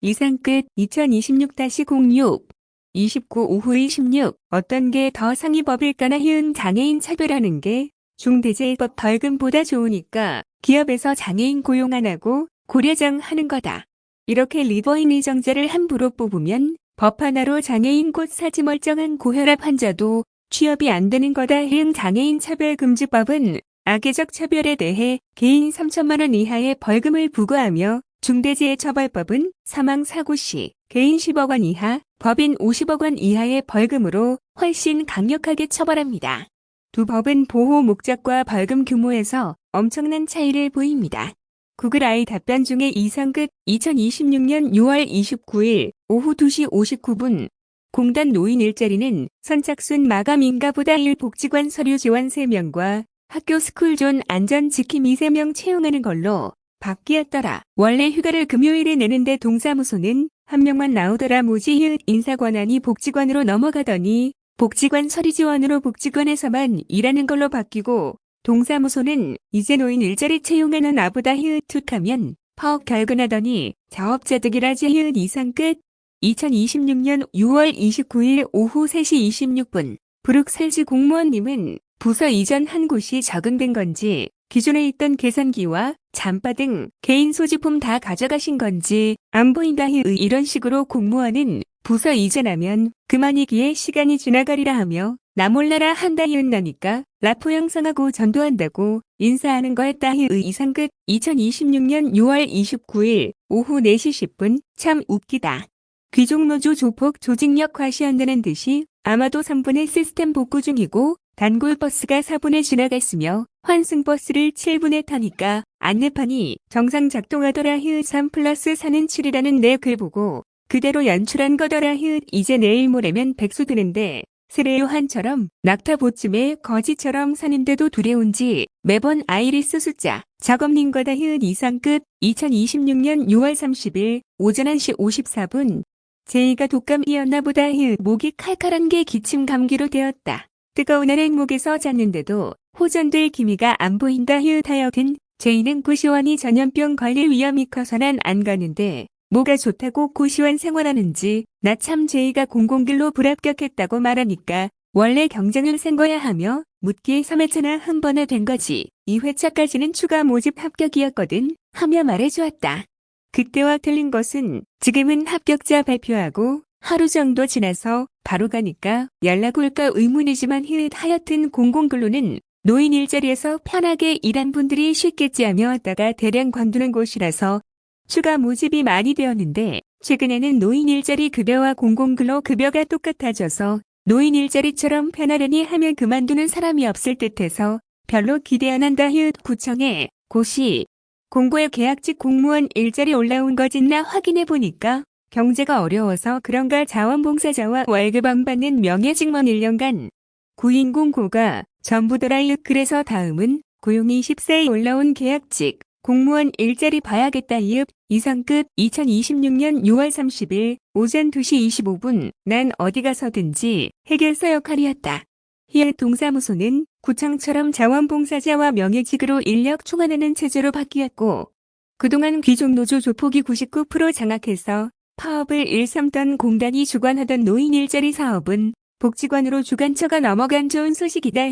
이상 끝. 2026-06 29 오후 26 어떤 게 더 상위법일까나. 장애인 차별하는 게 중대재해법 벌금보다 좋으니까 기업에서 장애인 고용 안 하고 고려장 하는 거다. 이렇게 리버인 이정자를 함부로 뽑으면 법 하나로 장애인 곧 사지 멀쩡한 고혈압 환자도 취업이 안 되는 거다. 장애인 차별금지법은 악의적 차별에 대해 개인 3천만 원 이하의 벌금을 부과하며 중대재해처벌법은 사망 사고 시 개인 10억 원 이하, 법인 50억 원 이하의 벌금으로 훨씬 강력하게 처벌합니다. 두 법은 보호 목적과 벌금 규모에서 엄청난 차이를 보입니다. 구글 아이 답변 중에 이상끝 2026년 6월 29일 오후 2시 59분 공단 노인 일자리는 선착순 마감인가보다 1 복지관 서류 지원 3명과 학교 스쿨존 안전지킴이 3명 채용하는 걸로 바뀌었더라. 원래 휴가를 금요일에 내는데 동사무소는 한 명만 나오더라. 모지 인사권한이 복지관으로 넘어가더니 복지관 서류 지원으로 복지관에서만 일하는 걸로 바뀌고 동사무소는 이제 노인 일자리 채용하는 나보다 툭하면 파업 결근하더니 자업자득이라지 이상 끝. 2026년 6월 29일 오후 3시 26분 브룩셀즈 공무원님은 부서 이전 한 곳이 적응된 건지 기존에 있던 계산기와 잠바 등 개인 소지품 다 가져가신 건지 안 보인다. 이런 식으로 공무원은 부서 이전하면 그만이기에 시간이 지나가리라 하며 나 몰라라 한다. 나니까 라포 형성하고 전도한다고 인사하는 거였다. 이상 끝. 2026년 6월 29일 오후 4시 10분 참 웃기다. 귀족노조 조폭 조직력 과시한다는 듯이 아마도 3분의 시스템 복구 중이고 단골버스가 4분에 지나갔으며 환승버스를 7분에 타니까 안내판이 정상 작동하더라. 3+4는 7이라는 내 글 보고 그대로 연출한 거더라. 이제 내일 모레면 백수 드는데 세례요한처럼 낙타보쯤에 거지처럼 사는데도 두려운지 매번 아이리스 숫자 작업린 거다. 이상 끝. 2026년 6월 30일 오전 1시 54분 제이가 독감이었나 보다. 목이 칼칼한 게 기침 감기로 되었다. 뜨거운 아래 목에서 잤는데도 호전될 기미가 안 보인다. 하여튼 제이는 고시원이 전염병 걸릴 위험이 커서 난 안 가는데 뭐가 좋다고 고시원 생활하는지 나 참 제이가 공공길로 불합격했다고 말하니까 원래 경쟁을 센 거야 하며 묻기에 3회차나 한 번에 된 거지. 2회차까지는 추가 모집 합격이었거든 하며 말해주었다. 그때와 틀린 것은 지금은 합격자 발표하고 하루 정도 지나서 바로 가니까 연락 올까 의문이지만 하여튼 공공근로는 노인 일자리에서 편하게 일한 분들이 쉽겠지 하며 왔다가 대량 관두는 곳이라서 추가 모집이 많이 되었는데 최근에는 노인 일자리 급여와 공공근로 급여가 똑같아져서 노인 일자리처럼 편하려니 하면 그만두는 사람이 없을 듯해서 별로 기대 안 한다. 구청에 고시 공고에 계약직 공무원 일자리 올라온 거짓나 확인해 보니까 경제가 어려워서 그런가 자원봉사자와 월급 안 받는 명예직원 1년간 구인공고가 전부더라. 그래서 다음은 고용이 14에 올라온 계약직 공무원 일자리 봐야겠다. 이상 끝. 2026년 6월 30일 오전 2시 25분 난 어디 가서든지 해결사 역할이었다. 동사무소는 구청처럼 자원봉사자와 명예직으로 인력 충원하는 체제로 바뀌었고 그동안 귀족노조 조폭이 99% 장악해서 파업을 일삼던 공단이 주관하던 노인 일자리 사업은 복지관으로 주관처가 넘어간 좋은 소식이다.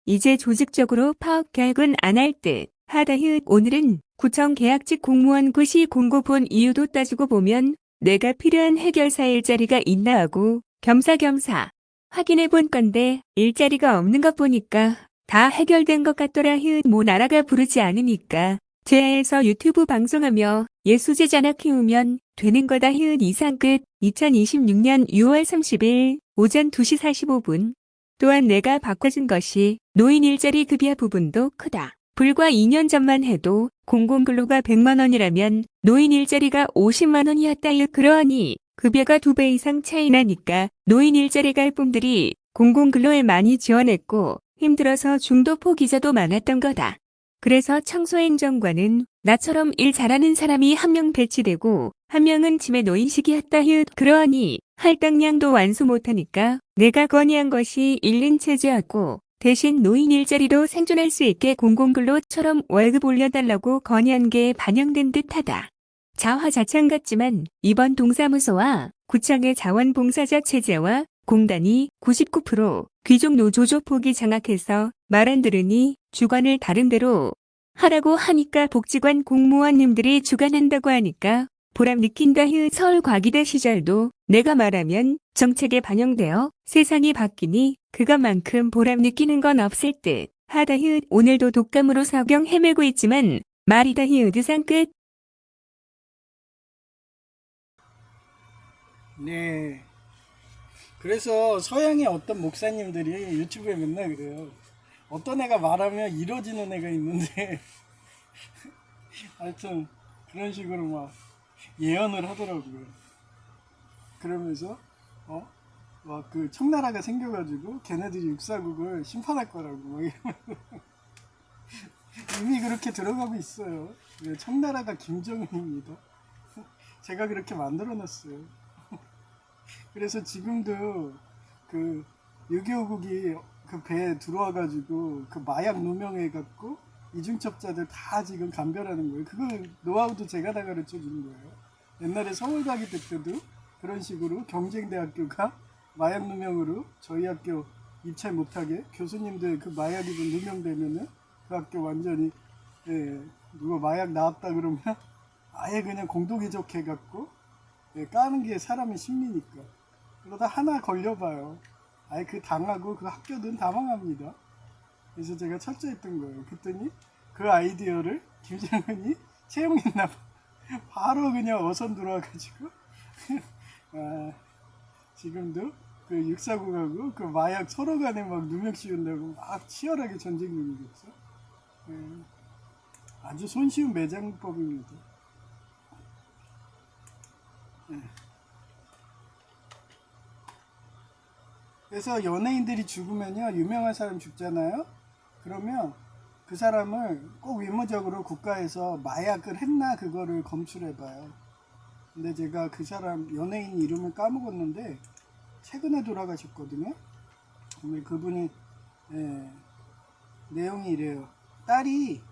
이제 조직적으로 파업 계획은 안 할 듯 하다. 오늘은 구청 계약직 공무원 고시 공고 본 이유도 따지고 보면 내가 필요한 해결사 일자리가 있나 하고 겸사겸사 확인해 본 건데 일자리가 없는 것 보니까 다 해결된 것 같더라. 뭐 나라가 부르지 않으니까 제야에서 유튜브 방송하며 예수제자나 키우면 되는 거다. 이상 끝. 2026년 6월 30일 오전 2시 45분 또한 내가 바꿔준 것이 노인 일자리 급여 부분도 크다. 불과 2년 전만 해도 공공근로가 100만 원이라면 노인 일자리가 50만 원이었다. 그러하니 급여가 2배 이상 차이 나니까 노인 일자리 갈 분들이 공공근로에 많이 지원했고 힘들어서 중도 포기자도 많았던 거다. 그래서 청소행정관은 나처럼 일 잘하는 사람이 한 명 배치되고 한 명은 짐에 놓인 시기였다. 그러하니 할당량도 완수 못하니까 내가 건의한 것이 1인 체제였고 대신 노인 일자리도 생존할 수 있게 공공근로처럼 월급 올려달라고 건의한 게 반영된 듯하다. 자화자찬 같지만 이번 동사무소와 구청의 자원봉사자 체제와 공단이 99% 귀족노조 조폭이 장악해서 말 안 들으니 주관을 다른 데로 하라고 하니까 복지관 공무원님들이 주관한다고 하니까 보람 느낀다. 서울과기대 시절도 내가 말하면 정책에 반영되어 세상이 바뀌니 그것만큼 보람 느끼는 건 없을 듯 하다. 오늘도 독감으로 사경 헤매고 있지만 말이다. 의상 끝. 네. 그래서 서양의 어떤 목사님들이 유튜브에 맨날 그래요. 어떤 애가 말하면 이뤄지는 애가 있는데 하여튼 그런 식으로 막 예언을 하더라고요. 그러면서 막 그 청나라가 생겨가지고 걔네들이 육사국을 심판할 거라고 막 이미 그렇게 들어가고 있어요. 네, 청나라가 김정은입니다. 제가 그렇게 만들어놨어요. 그래서 지금도 그 6.25국이 그 배에 들어와가지고 그 마약 누명해갖고 이중첩자들 다 지금 감별하는 거예요. 그거 노하우도 제가 다 가르쳐 주는 거예요. 옛날에 서울과기대 때도 그런 식으로 경쟁대학교가 마약 누명으로 저희 학교 입찰 못하게 교수님들 그 마약이든 누명되면은 그 학교 완전히 누가 마약 나왔다 그러면 아예 그냥 공동의적 해갖고 까는 게 사람의 심리니까. 그러다 하나 걸려봐요. 아예 그 당하고 그 학교는 다 망합니다. 그래서 제가 철저했던 거예요. 그랬더니 그 아이디어를 김정은이 채용했나 봐. 바로 그냥 어선 들어와가지고 아, 지금도 그 육사국하고 그 마약 서로 간에 막 누명 씌운다고 막 치열하게 전쟁 중이겠죠. 아주 손쉬운 매장법입니다. 그래서 연예인들이 죽으면요, 유명한 사람 죽잖아요. 그러면 그 사람을 꼭 의무적으로 국가에서 마약을 했나 그거를 검출해봐요. 근데 제가 그 사람 연예인 이름을 까먹었는데 최근에 돌아가셨거든요. 근데 그분이 내용이 이래요. 딸이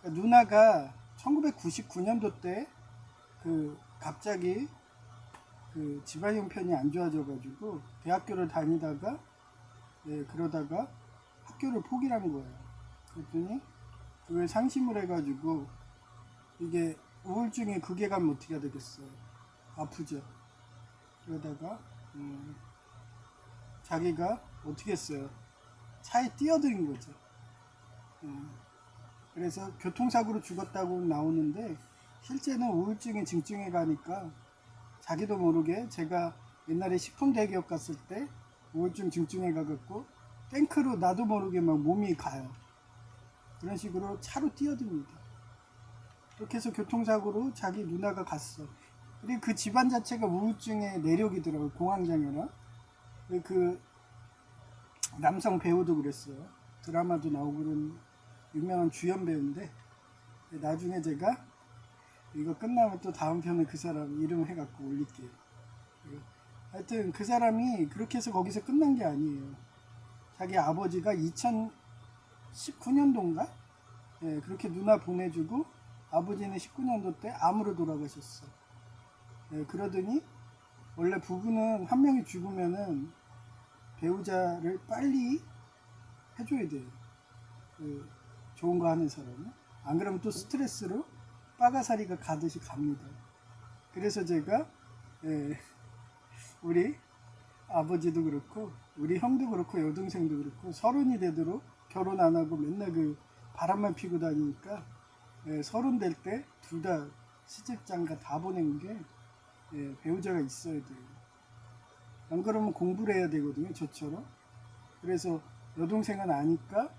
그러니까 누나가 1999년도 때 그 갑자기 그 집안 형편이 안 좋아져가지고 대학교를 다니다가 그러다가 학교를 포기한 거예요. 그랬더니 그걸 상심을 해가지고 이게 우울증에 극에 가면 어떻게 되겠어요? 아프죠. 그러다가 자기가 어떻게 했어요? 차에 뛰어든 거죠. 그래서 교통사고로 죽었다고 나오는데 실제는 우울증에 증증해 가니까 자기도 모르게 제가 옛날에 식품대기업 갔을 때 우울증 증증해 가갖고 탱크로 나도 모르게 막 몸이 가요. 그런 식으로 차로 뛰어듭니다. 그렇게 해서 교통사고로 자기 누나가 갔어. 그리고 그 집안 자체가 우울증의 내력이더라고요. 공황장애나. 그 남성 배우도 그랬어요. 드라마도 나오고 그런 유명한 주연 배우인데 나중에 제가 이거 끝나면 또 다음 편에 그 사람 이름 해갖고 올릴게요. 하여튼 그 사람이 그렇게 해서 거기서 끝난 게 아니에요. 자기 아버지가 2019년도인가? 그렇게 누나 보내주고 아버지는 19년도 때 암으로 돌아가셨어. 그러더니 원래 부부는 한 명이 죽으면은 배우자를 빨리 해줘야 돼요. 좋은 거 하는 사람은. 안 그러면 또 스트레스로 빠가사리가 가듯이 갑니다. 그래서 제가 우리 아버지도 그렇고 우리 형도 그렇고 여동생도 그렇고 30이 되도록 결혼 안 하고 맨날 그 바람만 피고 다니니까 30 될 때 둘 다 시집장가 다 보낸 게 배우자가 있어야 돼요. 안 그러면 공부를 해야 되거든요. 저처럼. 그래서 여동생은 아니까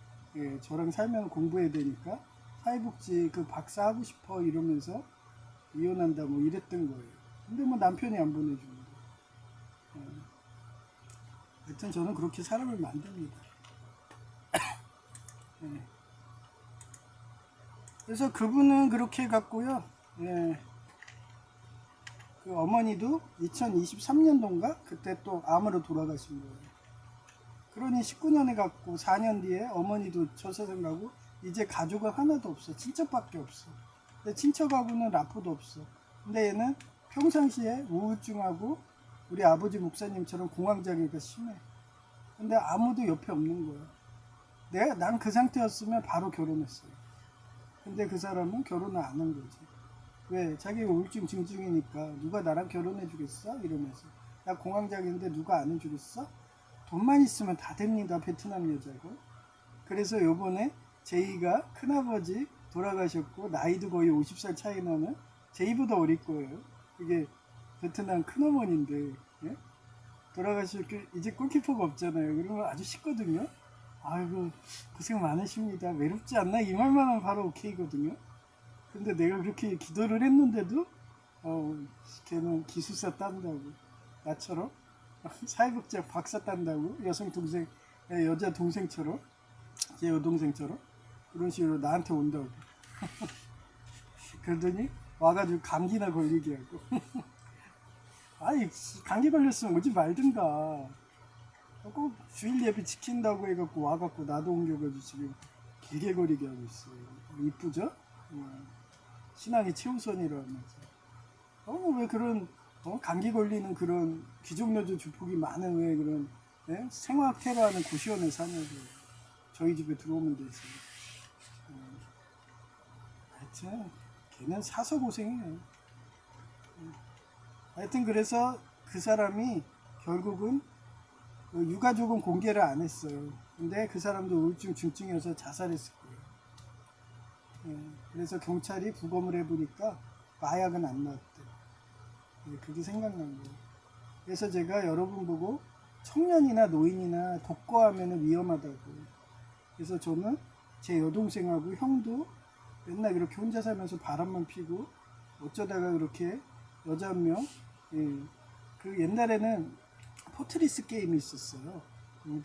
저랑 살면 공부해야 되니까 사회복지 그 박사 하고 싶어 이러면서 이혼한다 뭐 이랬던 거예요. 근데 뭐 남편이 안 보내주는 거예요. 하여튼 저는 그렇게 사람을 만듭니다. 그래서 그분은 그렇게 해갖고요. 그 어머니도 2023년도인가 그때 또 암으로 돌아가신 거예요. 그러니 19년에 갔고 4년 뒤에 어머니도 저 세상 가고 이제 가족은 하나도 없어. 친척밖에 없어. 근데 친척하고는 라포도 없어. 근데 얘는 평상시에 우울증하고 우리 아버지 목사님처럼 공황장애가 심해. 근데 아무도 옆에 없는 거야. 난 그 상태였으면 바로 결혼했어요. 근데 그 사람은 결혼을 안 한 거지. 왜? 자기가 우울증 증증이니까 누가 나랑 결혼해 주겠어? 이러면서. 나 공황장애인데 누가 안 해주겠어? 돈만 있으면 다 됩니다. 베트남 여자고. 그래서 요번에 제이가 큰아버지 돌아가셨고 나이도 거의 50살 차이 나는 제이보다 어릴 거예요. 이게 베트남 큰어머니인데 예? 돌아가셨고 이제 골키퍼가 없잖아요. 그러면 아주 쉽거든요. 아이고 고생 많으십니다. 외롭지 않나? 이 말만 하면 바로 오케이거든요. 근데 내가 그렇게 기도를 했는데도 걔는 기숙사 딴다고 나처럼 사회복지학 박사 딴다고 여성 동생 여자 동생처럼 제 여동생처럼 그런 식으로 나한테 온다고 그러더니 와가지고 감기나 걸리게 하고 아니 감기 걸렸으면 오지 말든가 꼭 주일 예배 지킨다고 해갖고 와갖고 나도 옮겨가지고 지금 길게 거리게 하고 있어요. 이쁘죠? 신앙이 최우선이라면서 왜 그런 감기 걸리는 그런 귀족여자 주폭이 많은 왜 그런 예? 생화태라는 고시원에 사냐고 저희 집에 들어오면 되지. 하여튼 걔는 사서 고생해. 하여튼 그래서 그 사람이 결국은 유가족은 공개를 안 했어요. 근데 그 사람도 우울증 중증이어서 자살했을 거예요. 그래서 경찰이 부검을 해보니까 마약은 안 나왔대. 그게 생각난 거예요. 그래서 제가 여러분 보고 청년이나 노인이나 독거하면 위험하다고. 그래서 저는 제 여동생하고 형도 맨날 그렇게 혼자 살면서 바람만 피고 어쩌다가 그렇게 여자 한 명, 그 옛날에는 포트리스 게임이 있었어요.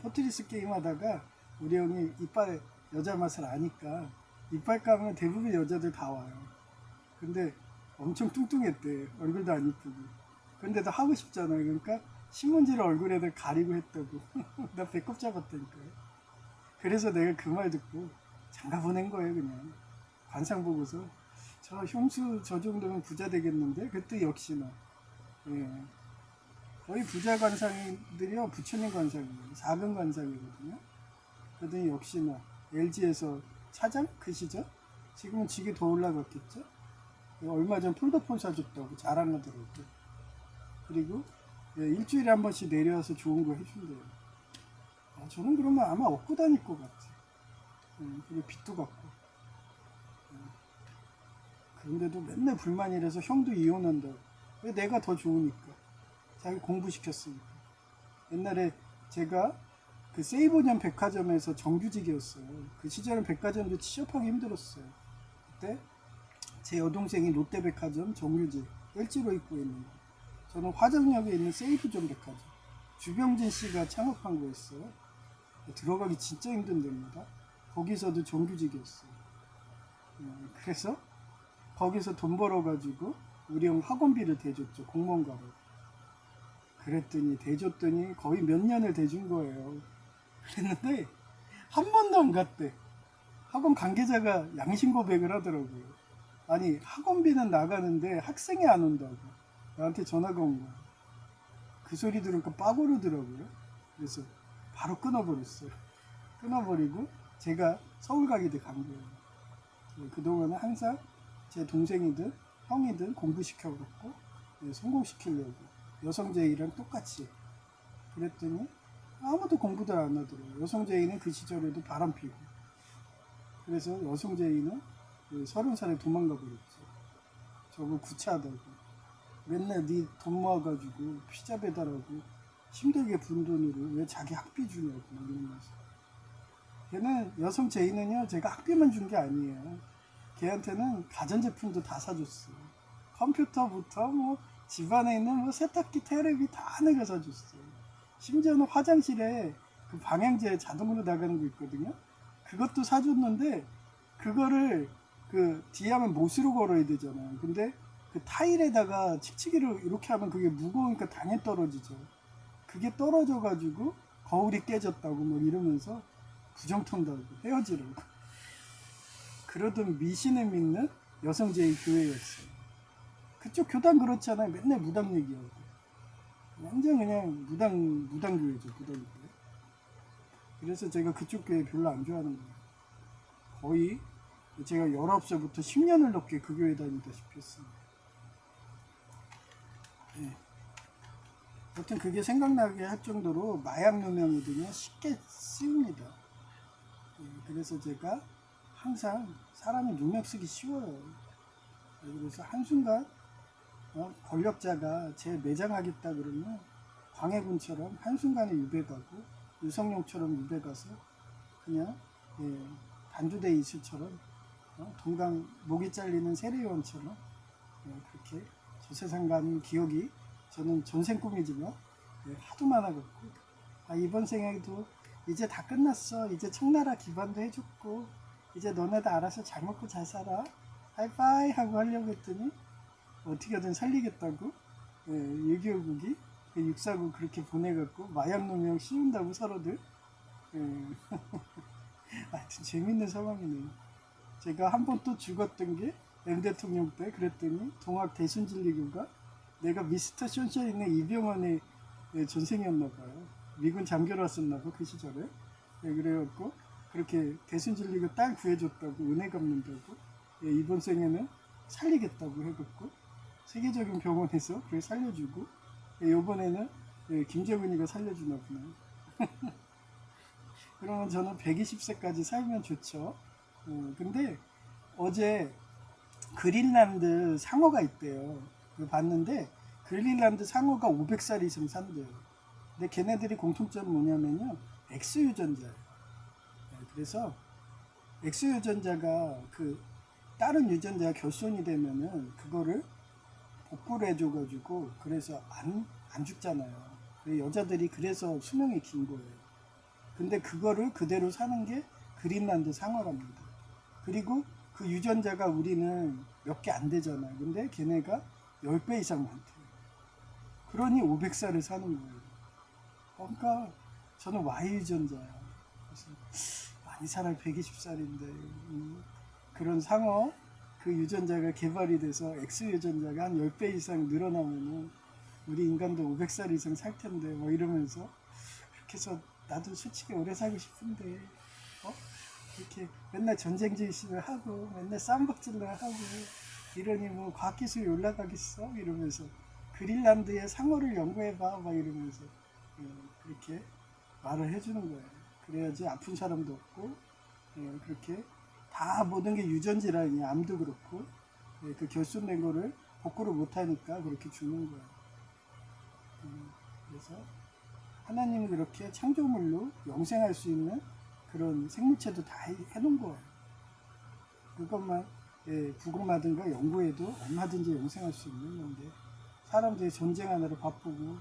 포트리스 게임 하다가 우리 형이 이빨 여자 맛을 아니까 이빨 까면 대부분 여자들 다 와요. 근데 엄청 뚱뚱했대. 얼굴도 안 이쁘고. 근데도 하고 싶잖아요. 그러니까 신문지를 얼굴에다 가리고 했다고. 나 배꼽 잡았다니까요. 그래서 내가 그 말 듣고 장가 보낸 거예요. 그냥 관상 보고서 저 형수 저 정도면 부자 되겠는데 그때 역시나 예. 거의 부자 관상들이요 부처님 관상이에요. 작은 관상이거든요. 그러더니 역시나 LG에서 차장 그 시절 지금은 직이 더 올라갔겠죠. 얼마 전 폴더폰 사줬다고 자랑하더라고요. 그리고 일주일에 한 번씩 내려와서 좋은 거 해준대요. 저는 그러면 아마 얻고 다닐 것 같아. 그리고 빚도 갚고. 그런데도 맨날 불만이라서 형도 이혼한다고. 왜 내가 더 좋으니까. 자기 공부시켰으니까. 옛날에 제가 그 세이버년 백화점에서 정규직이었어요. 그 시절은 백화점도 취업하기 힘들었어요. 그때 제 여동생이 롯데백화점 정규직 일지로 입고 있는 거. 저는 화정역에 있는 세이브존 백화점. 주병진 씨가 창업한 거였어요. 들어가기 진짜 힘든 데입니다. 거기서도 정규직이었어요. 그래서 거기서 돈 벌어가지고 우리 형 학원비를 대줬죠. 공무원 가고. 그랬더니 대줬더니 거의 몇 년을 대준 거예요. 그랬는데 한 번도 안 갔대. 학원 관계자가 양심 고백을 하더라고요. 아니 학원비는 나가는데 학생이 안 온다고 나한테 전화가 온 거야. 그 소리 들으니까 빠고르더라고요. 그래서 바로 끊어버렸어요. 끊어버리고 제가 서울 가기도 간 거예요. 그동안은 항상 제 동생이든 형이든 공부시켜갖고 성공시키려고 여성제이랑 똑같이 그랬더니 아무도 공부들 안 하더라고요. 여성제이는 그 시절에도 바람피고 그래서 여성제이는 30살에 도망가 버렸죠. 저거 구차하다고 맨날 네 돈 모아가지고 피자 배달하고 힘들게 분 돈으로 왜 자기 학비 주냐고 이러면서. 걔는 여성 제이는요 제가 학비만 준 게 아니에요. 걔한테는 가전제품도 다 사줬어요. 컴퓨터부터 뭐 집안에 있는 뭐 세탁기, 테레비 다 내가 사줬어요. 심지어는 화장실에 그 방향제 자동으로 나가는 거 있거든요. 그것도 사줬는데 그거를 그 뒤에 하면 못으로 걸어야 되잖아요. 근데 그 타일에다가 칙칙이를 이렇게 하면 그게 무거우니까 당연히 떨어지죠. 그게 떨어져 가지고 거울이 깨졌다고 뭐 이러면서 부정턴다고 헤어지라고. 그러던 미신을 믿는 여성제일 교회였어요. 그쪽 교단 그렇잖아요. 맨날 무당 얘기하고. 완전 그냥 무당교회죠. 무당교회. 그래서 제가 그쪽 교회 별로 안 좋아하는 거예요. 거의 제가 19살부터 10년을 넘게 그 교회 다니다시피 했습니다. 예. 여튼 그게 생각나게 할 정도로 마약 누명이든요 쉽게 쓰입니다. 예. 그래서 제가 항상 사람이 누명 쓰기 쉬워요. 예. 그래서 한순간 권력자가 제 매장하겠다 그러면 광해군처럼 한순간에 유배 가고 유성룡처럼 유배 가서 그냥 예, 단두대 이수처럼 동강 목이 잘리는 세례요원처럼 그렇게 저 세상 가는 기억이 저는 전생 꿈이지만 하도 많아갖고 이번 생에도 이제 다 끝났어. 이제 청나라 기반도 해줬고 이제 너네도 알아서 잘 먹고 잘 살아. 하이파이 하고 하려고 했더니 어떻게든 살리겠다고 6.25국이 649 그렇게 보내갖고 마약 누명 씌운다고 서로들. 하여튼 재밌는 상황이네요. 제가 한 번 또 죽었던 게 M 대통령 때 그랬더니 동학 대순진리교가 내가 미스터 션샤인의 이병헌의 전생이었나봐요. 미군 장교로 왔었나봐 그 시절에. 그래갖고 그렇게 대순진리교 딸 구해줬다고 은혜 갚는다고 이번 생에는 살리겠다고 해갖고 세계적인 병원에서 그렇게 살려주고 이번에는 김정은이가 살려주나 보네요. 그러면 저는 120세까지 살면 좋죠. 근데 어제 그린란드 상어가 있대요. 봤는데 그린란드 상어가 500살 이상 산대요. 근데 걔네들이 공통점은 뭐냐면요. X유전자예요. 그래서 X유전자가 그 다른 유전자가 결손이 되면은 그거를 복구를 해줘가지고 그래서 안 죽잖아요. 여자들이 그래서 수명이 긴 거예요. 근데 그거를 그대로 사는 게 그린란드 상어랍니다. 그리고 그 유전자가 우리는 몇 개 안 되잖아요. 근데 걔네가 10배 이상 많대요. 그러니 500살을 사는 거예요. 그러니까 저는 Y 유전자예요. 그래서 많이 살아요. 120살인데 그런 상어 그 유전자가 개발이 돼서 X 유전자가 한 10배 이상 늘어나면은 우리 인간도 500살 이상 살 텐데 뭐 이러면서 그렇게 해서 나도 솔직히 오래 살고 싶은데 이렇게 맨날 전쟁 지시를 하고 맨날 쌈박질을 하고 이러니 뭐 과학기술이 올라가겠어 이러면서 그린란드의 상어를 연구해봐 막 이러면서 그렇게 말을 해주는 거예요. 그래야지 아픈 사람도 없고 그렇게 다 모든 게 유전지라니 암도 그렇고 그 결손된 거를 복구를 못하니까 그렇게 죽는 거예요. 그래서 하나님이 그렇게 창조물로 영생할 수 있는 그런 생물체도 다 해놓은 거예요. 그것만 부검하든가 연구해도 얼마든지 영생할 수 있는 건데 사람들이 전쟁하느라 바쁘고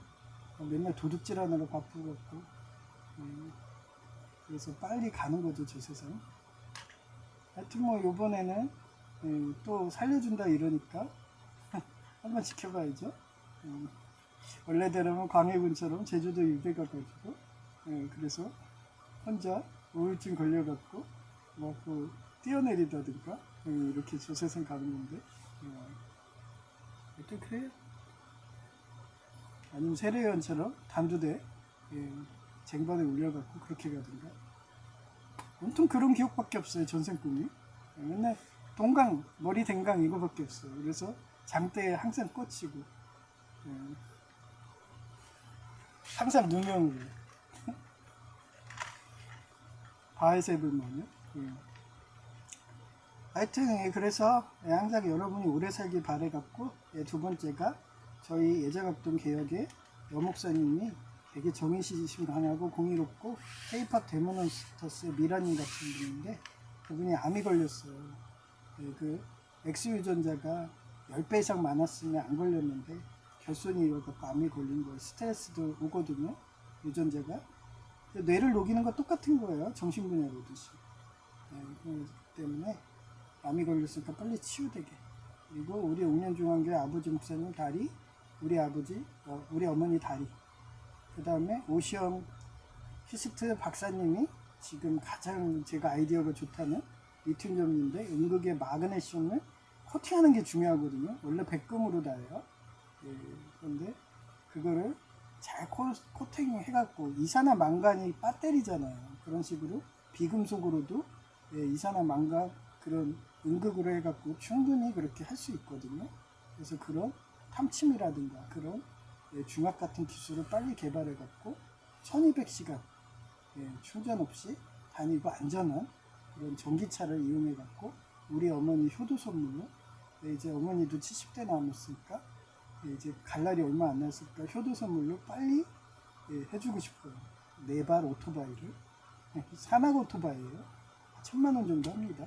맨날 도둑질하느라 바쁘고 그래서 빨리 가는 거죠 저 세상. 하여튼 뭐 요번에는 또 살려준다 이러니까 한번 지켜봐야죠. 원래대로면 광해군처럼 제주도 유배 가가지고 그래서 혼자 우울증 걸려갖고 뭐 뛰어내리다든가 이렇게 저 세상 가는 건데 하여튼 그래요. 아니면 세례요원처럼 단두대 쟁반에 올려갖고 그렇게 가든가. 온통 그런 기억밖에 없어요. 전생 꿈이. 맨날 동강 머리 댕강 이거밖에 없어요. 그래서 장대에 항상 꽂히고 항상 누명으로 바에세블만요. 하여튼 그래서 항상 여러분이 오래 살길 바래갖고 두 번째가 저희 예자각동 개혁의 여목사님이 되게 정의심 강하고 공의롭고 K-팝 데모넌스터스의 미라님 같은 분인데 그분이 암이 걸렸어요. 그 X유전자가 10배 이상 많았으면 안 걸렸는데 결손이 이어갖고 암이 걸린 거예요. 스트레스도 오거든요. 유전자가. 뇌를 녹이는 거 똑같은 거예요. 정신분열 오듯이. 그렇기 때문에 암이 걸렸으니까 빨리 치유되게. 그리고 우리 옥년중앙교회 아버지 목사님 다리, 우리 아버지, 우리 어머니 다리. 그 다음에 오시영 히스트 박사님이 지금 가장 제가 아이디어가 좋다는 리튬 점인데 음극의 마그네슘을 코팅하는 게 중요하거든요. 원래 백금으로 다해요. 그런데 그거를 잘 코팅 해갖고 이산화망간이 배터리잖아요. 그런 식으로 비금속으로도 이산화망간 그런 응급으로 해갖고 충분히 그렇게 할 수 있거든요. 그래서 그런 탐침이라든가 그런 중압 같은 기술을 빨리 개발해갖고 1200시간 충전 없이 다니고 안전한 그런 전기차를 이용해갖고 우리 어머니 효도 선물로 이제 어머니도 70대 남았으니까 이제 갈 날이 얼마 안 남았으니까 효도 선물로 빨리 해주고 싶어요. 4발 오토바이를 산악 오토바이예요. 1000만 원 정도 합니다.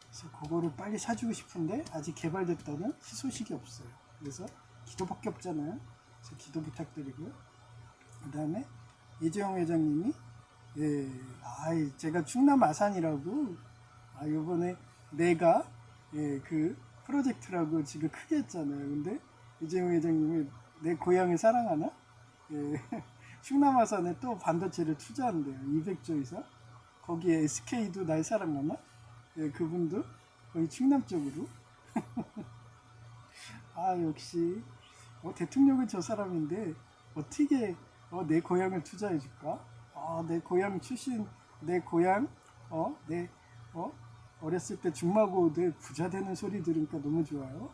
그래서 그거를 빨리 사주고 싶은데 아직 개발됐다는 희소식이 없어요. 그래서 기도밖에 없잖아요. 그래서 기도 부탁드리고요. 그 다음에 이재용 회장님이 제가 충남 아산이라고 요번에 내가 그 프로젝트라고 지금 크게 했잖아요. 근데 이재용 회장님이 내 고향을 사랑하나? 충남 아산에 또 반도체를 투자한대요. 200조 이상. 거기에 SK도 날 사랑하나? 그분도 거기 충남 쪽으로. 역시 대통령은 저 사람인데 어떻게 내 고향을 투자해줄까? 내 고향 출신, 내 고향, 어렸을 때 중마고들 부자 되는 소리 들으니까 너무 좋아요.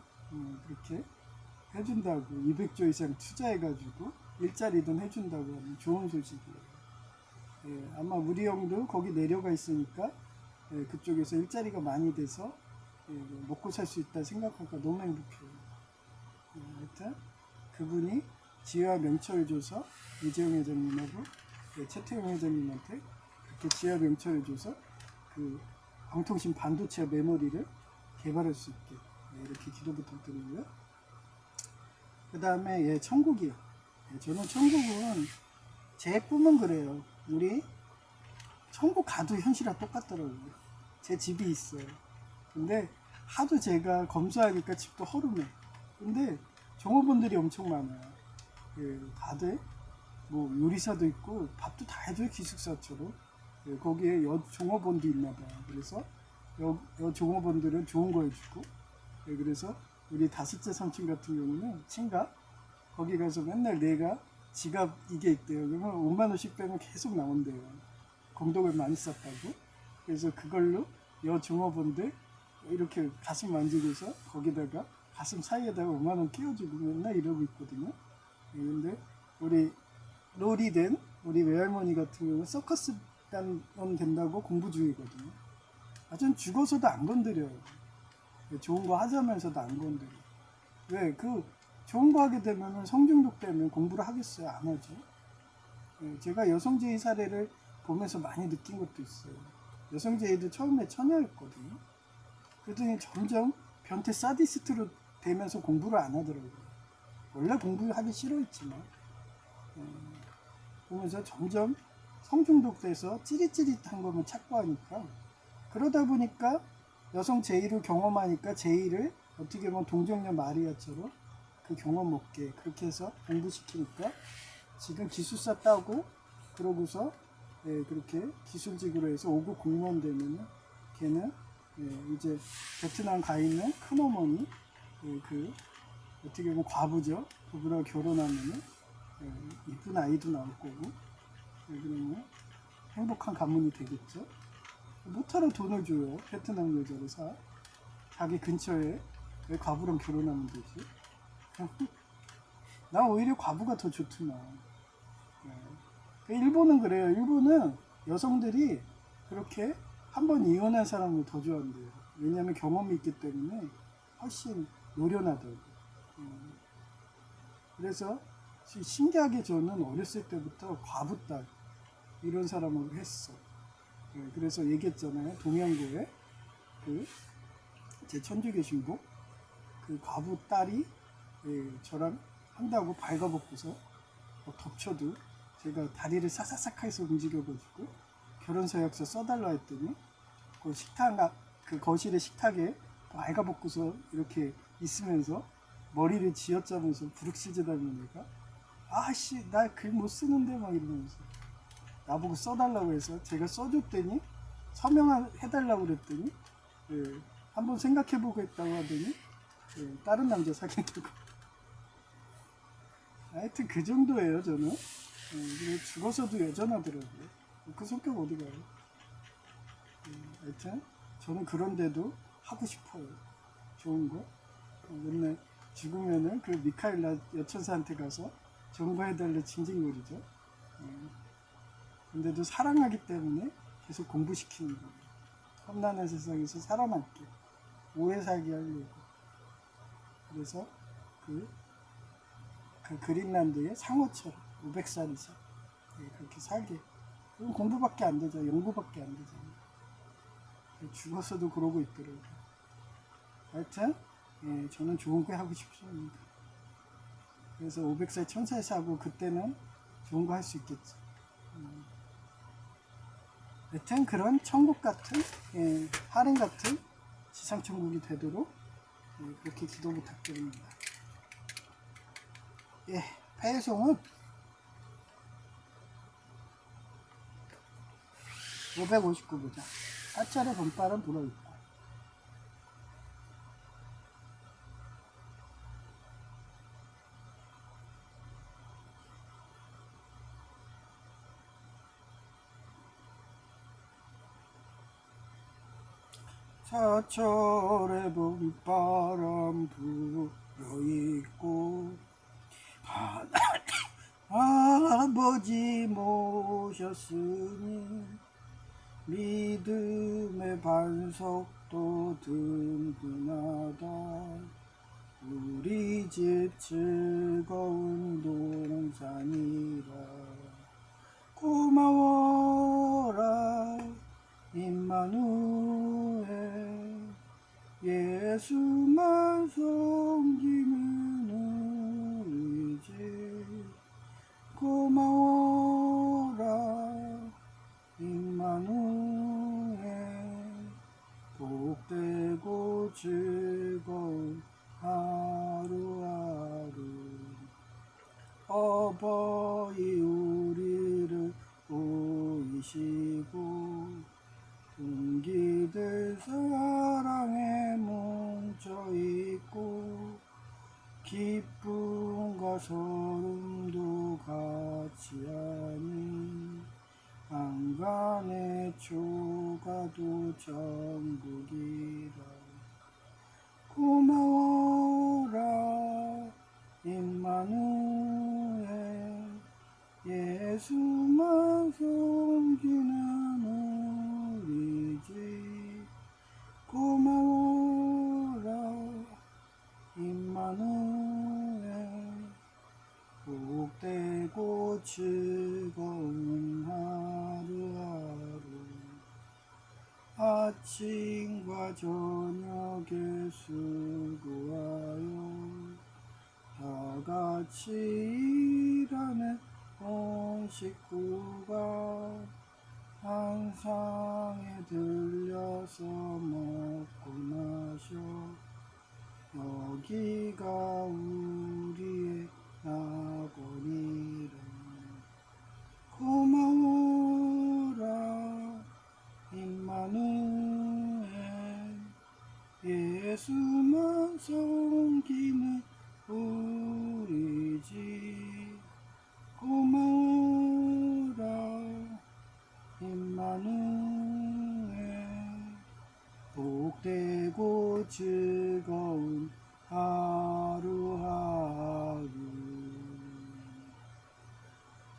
그렇게 해준다고 200조 이상 투자해가지고 일자리든 해준다고 하는 좋은 소식이에요. 아마 우리 형도 거기 내려가 있으니까 그쪽에서 일자리가 많이 돼서 먹고 살 수 있다 생각하니까 너무 행복해요. 하여튼 그분이 지하 명철을 줘서 이재용 회장님하고 최태용 회장님한테 그렇게 지하 명철을 줘서 그 방통신 반도체 메모리를 개발할 수 있게 이렇게 기도 부탁드리고요. 그 다음에 천국이요. 저는 천국은 제 꿈은 그래요. 우리 천국 가도 현실이랑 똑같더라고요. 제 집이 있어요. 근데 하도 제가 검수하니까 집도 허름해. 근데 종업원들이 엄청 많아요. 다들 뭐 요리사도 있고 밥도 다 해줘요. 기숙사처럼. 거기에 종업원도 있나봐요. 그래서 여 종업원들은 좋은 거 해주고 그래서 우리 다섯째 삼촌 같은 경우는 친가 거기 가서 맨날 내가 지갑 이게 있대요. 그러면 5만 원씩 빼면 계속 나온대요. 공덕을 많이 썼다고. 그래서 그걸로 여 종업원들 이렇게 가슴 만지고서 거기다가 가슴 사이에다가 5만 원 끼워주고 맨날 이러고 있거든요. 근데 우리 롤이 된 우리 외할머니 같은 경우는 서커스 단 된다고 공부 중이거든요. 전 죽어서도 안 건드려요. 좋은 거 하자면서도 안 건드려. 왜? 좋은 거 하게 되면 성중독 되면 공부를 하겠어요? 안 하죠. 제가 여성제의 사례를 보면서 많이 느낀 것도 있어요. 여성제의도 처음에 처녀였거든요. 그러더니 점점 변태 사디스트로 되면서 공부를 안 하더라고요. 원래 공부하기 싫어했지만 보면서 점점 성중독돼서 찌릿찌릿한 거면 찾고 하니까 그러다 보니까 여성 제의를 경험하니까 제의를 어떻게 보면 동정녀 마리아처럼 그 경험 없게 그렇게 해서 공부시키니까 지금 기술사 따고 그러고서 그렇게 기술직으로 해서 5급 공무원 되면은 걔는 이제 베트남 가 있는 큰어머니 그 어떻게 보면 과부죠. 그분하고 결혼하면은 이쁜 아이도 나올 거고 그러면 행복한 가문이 되겠죠. 못하러 돈을 줘요. 베트남 여자를 자기 근처에 왜 과부랑 결혼하면 되지? 난 오히려 과부가 더 좋더만. 일본은 그래요. 일본은 여성들이 그렇게 한번 이혼한 사람을 더 좋아한대요. 왜냐하면 경험이 있기 때문에 훨씬 노련하다고. 그래서 신기하게 저는 어렸을 때부터 과부딸 이런 사람을 했어. 그래서 얘기했잖아요. 동양고에 제 천주교신부 그 과부 딸이 저랑 한다고 발가벗고서 덮쳐도 제가 다리를 사사삭 해서 움직여가지고 결혼서약서 써달라 했더니 그 그 거실의 식탁에 발가벗고서 이렇게 있으면서 머리를 쥐어짜면서 부르짖으다는 애가 아씨 나 글 못 쓰는데 막 이러면서 나보고 써달라고 해서 제가 써줬더니 서명해달라고 그랬더니 한번 생각해보고 했다고 하더니 다른 남자 사귄다고. 하여튼 그 정도예요 저는. 죽어서도 여전하더라고요. 그 성격 어디 가요? 하여튼 저는 그런데도 하고 싶어요. 좋은 거. 맨날 죽으면은 그 미카엘라 여천사한테 가서 전거해달래 징징거리죠. 근데도 사랑하기 때문에 계속 공부시키는 거예요. 험난한 세상에서 살아남게, 오래 살게 하려고. 그래서 그 그린란드의 상어처럼 500살 이상 그렇게 살게. 그럼 공부밖에 안 되죠. 연구밖에 안 되잖아요. 죽어서도 그러고 있더라고요. 하여튼 저는 좋은 거 하고 싶습니다. 그래서 500살 천사에서 하고 그때는 좋은 거 할 수 있겠죠. 하여튼 그런 천국 같은 하렘 같은 지상 천국이 되도록 그렇게 기도 부탁드립니다. 배송은 559보자. 사찰의 본발은 불어있고. 사철의 봄바람 불어있고 아버지 모셨으니 믿음의 반석도 든든하다. 우리 집 즐거운 동산이라. 고마워라 임마누엘. 예수만 섬기는 우리 집. 고마워라 임마누엘. 복되고 즐거운 하루하루. 어버이 우리를 보이시고 동기들 사랑에 뭉쳐있고 기쁨과 소름도 같이 하니 안간의 초가도 천국이라. 고마워라 임마누엘. 예수만 섬기는 우리 집. 고마워라 임마누엘. 복되고 즐거운 하루하루. 아침과 저녁에 수고하여 다같이 일하는 온 식구가 한 상에 들려서 먹고 마셔. 여기가 우리의 낙원이라. 고마워라 임마누엘. 예수만 섬기는 우리 집. 고마워라 임마누엘. 복되고 즐거운 하루하루.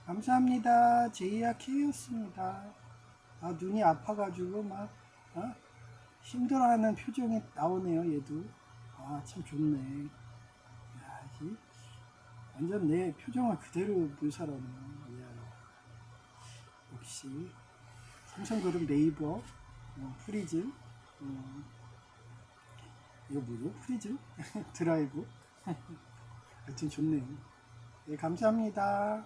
감사합니다. 제이야 K였습니다. 눈이 아파가지고 막 힘들어하는 표정이 나오네요. 얘도 참 좋네. 야, 완전 내 표정을 그대로 묘사하네. 역시 삼성그룹 네이버 프리즘 이거 뭐죠? 프리즘 드라이브 하여튼 좋네요. 감사합니다.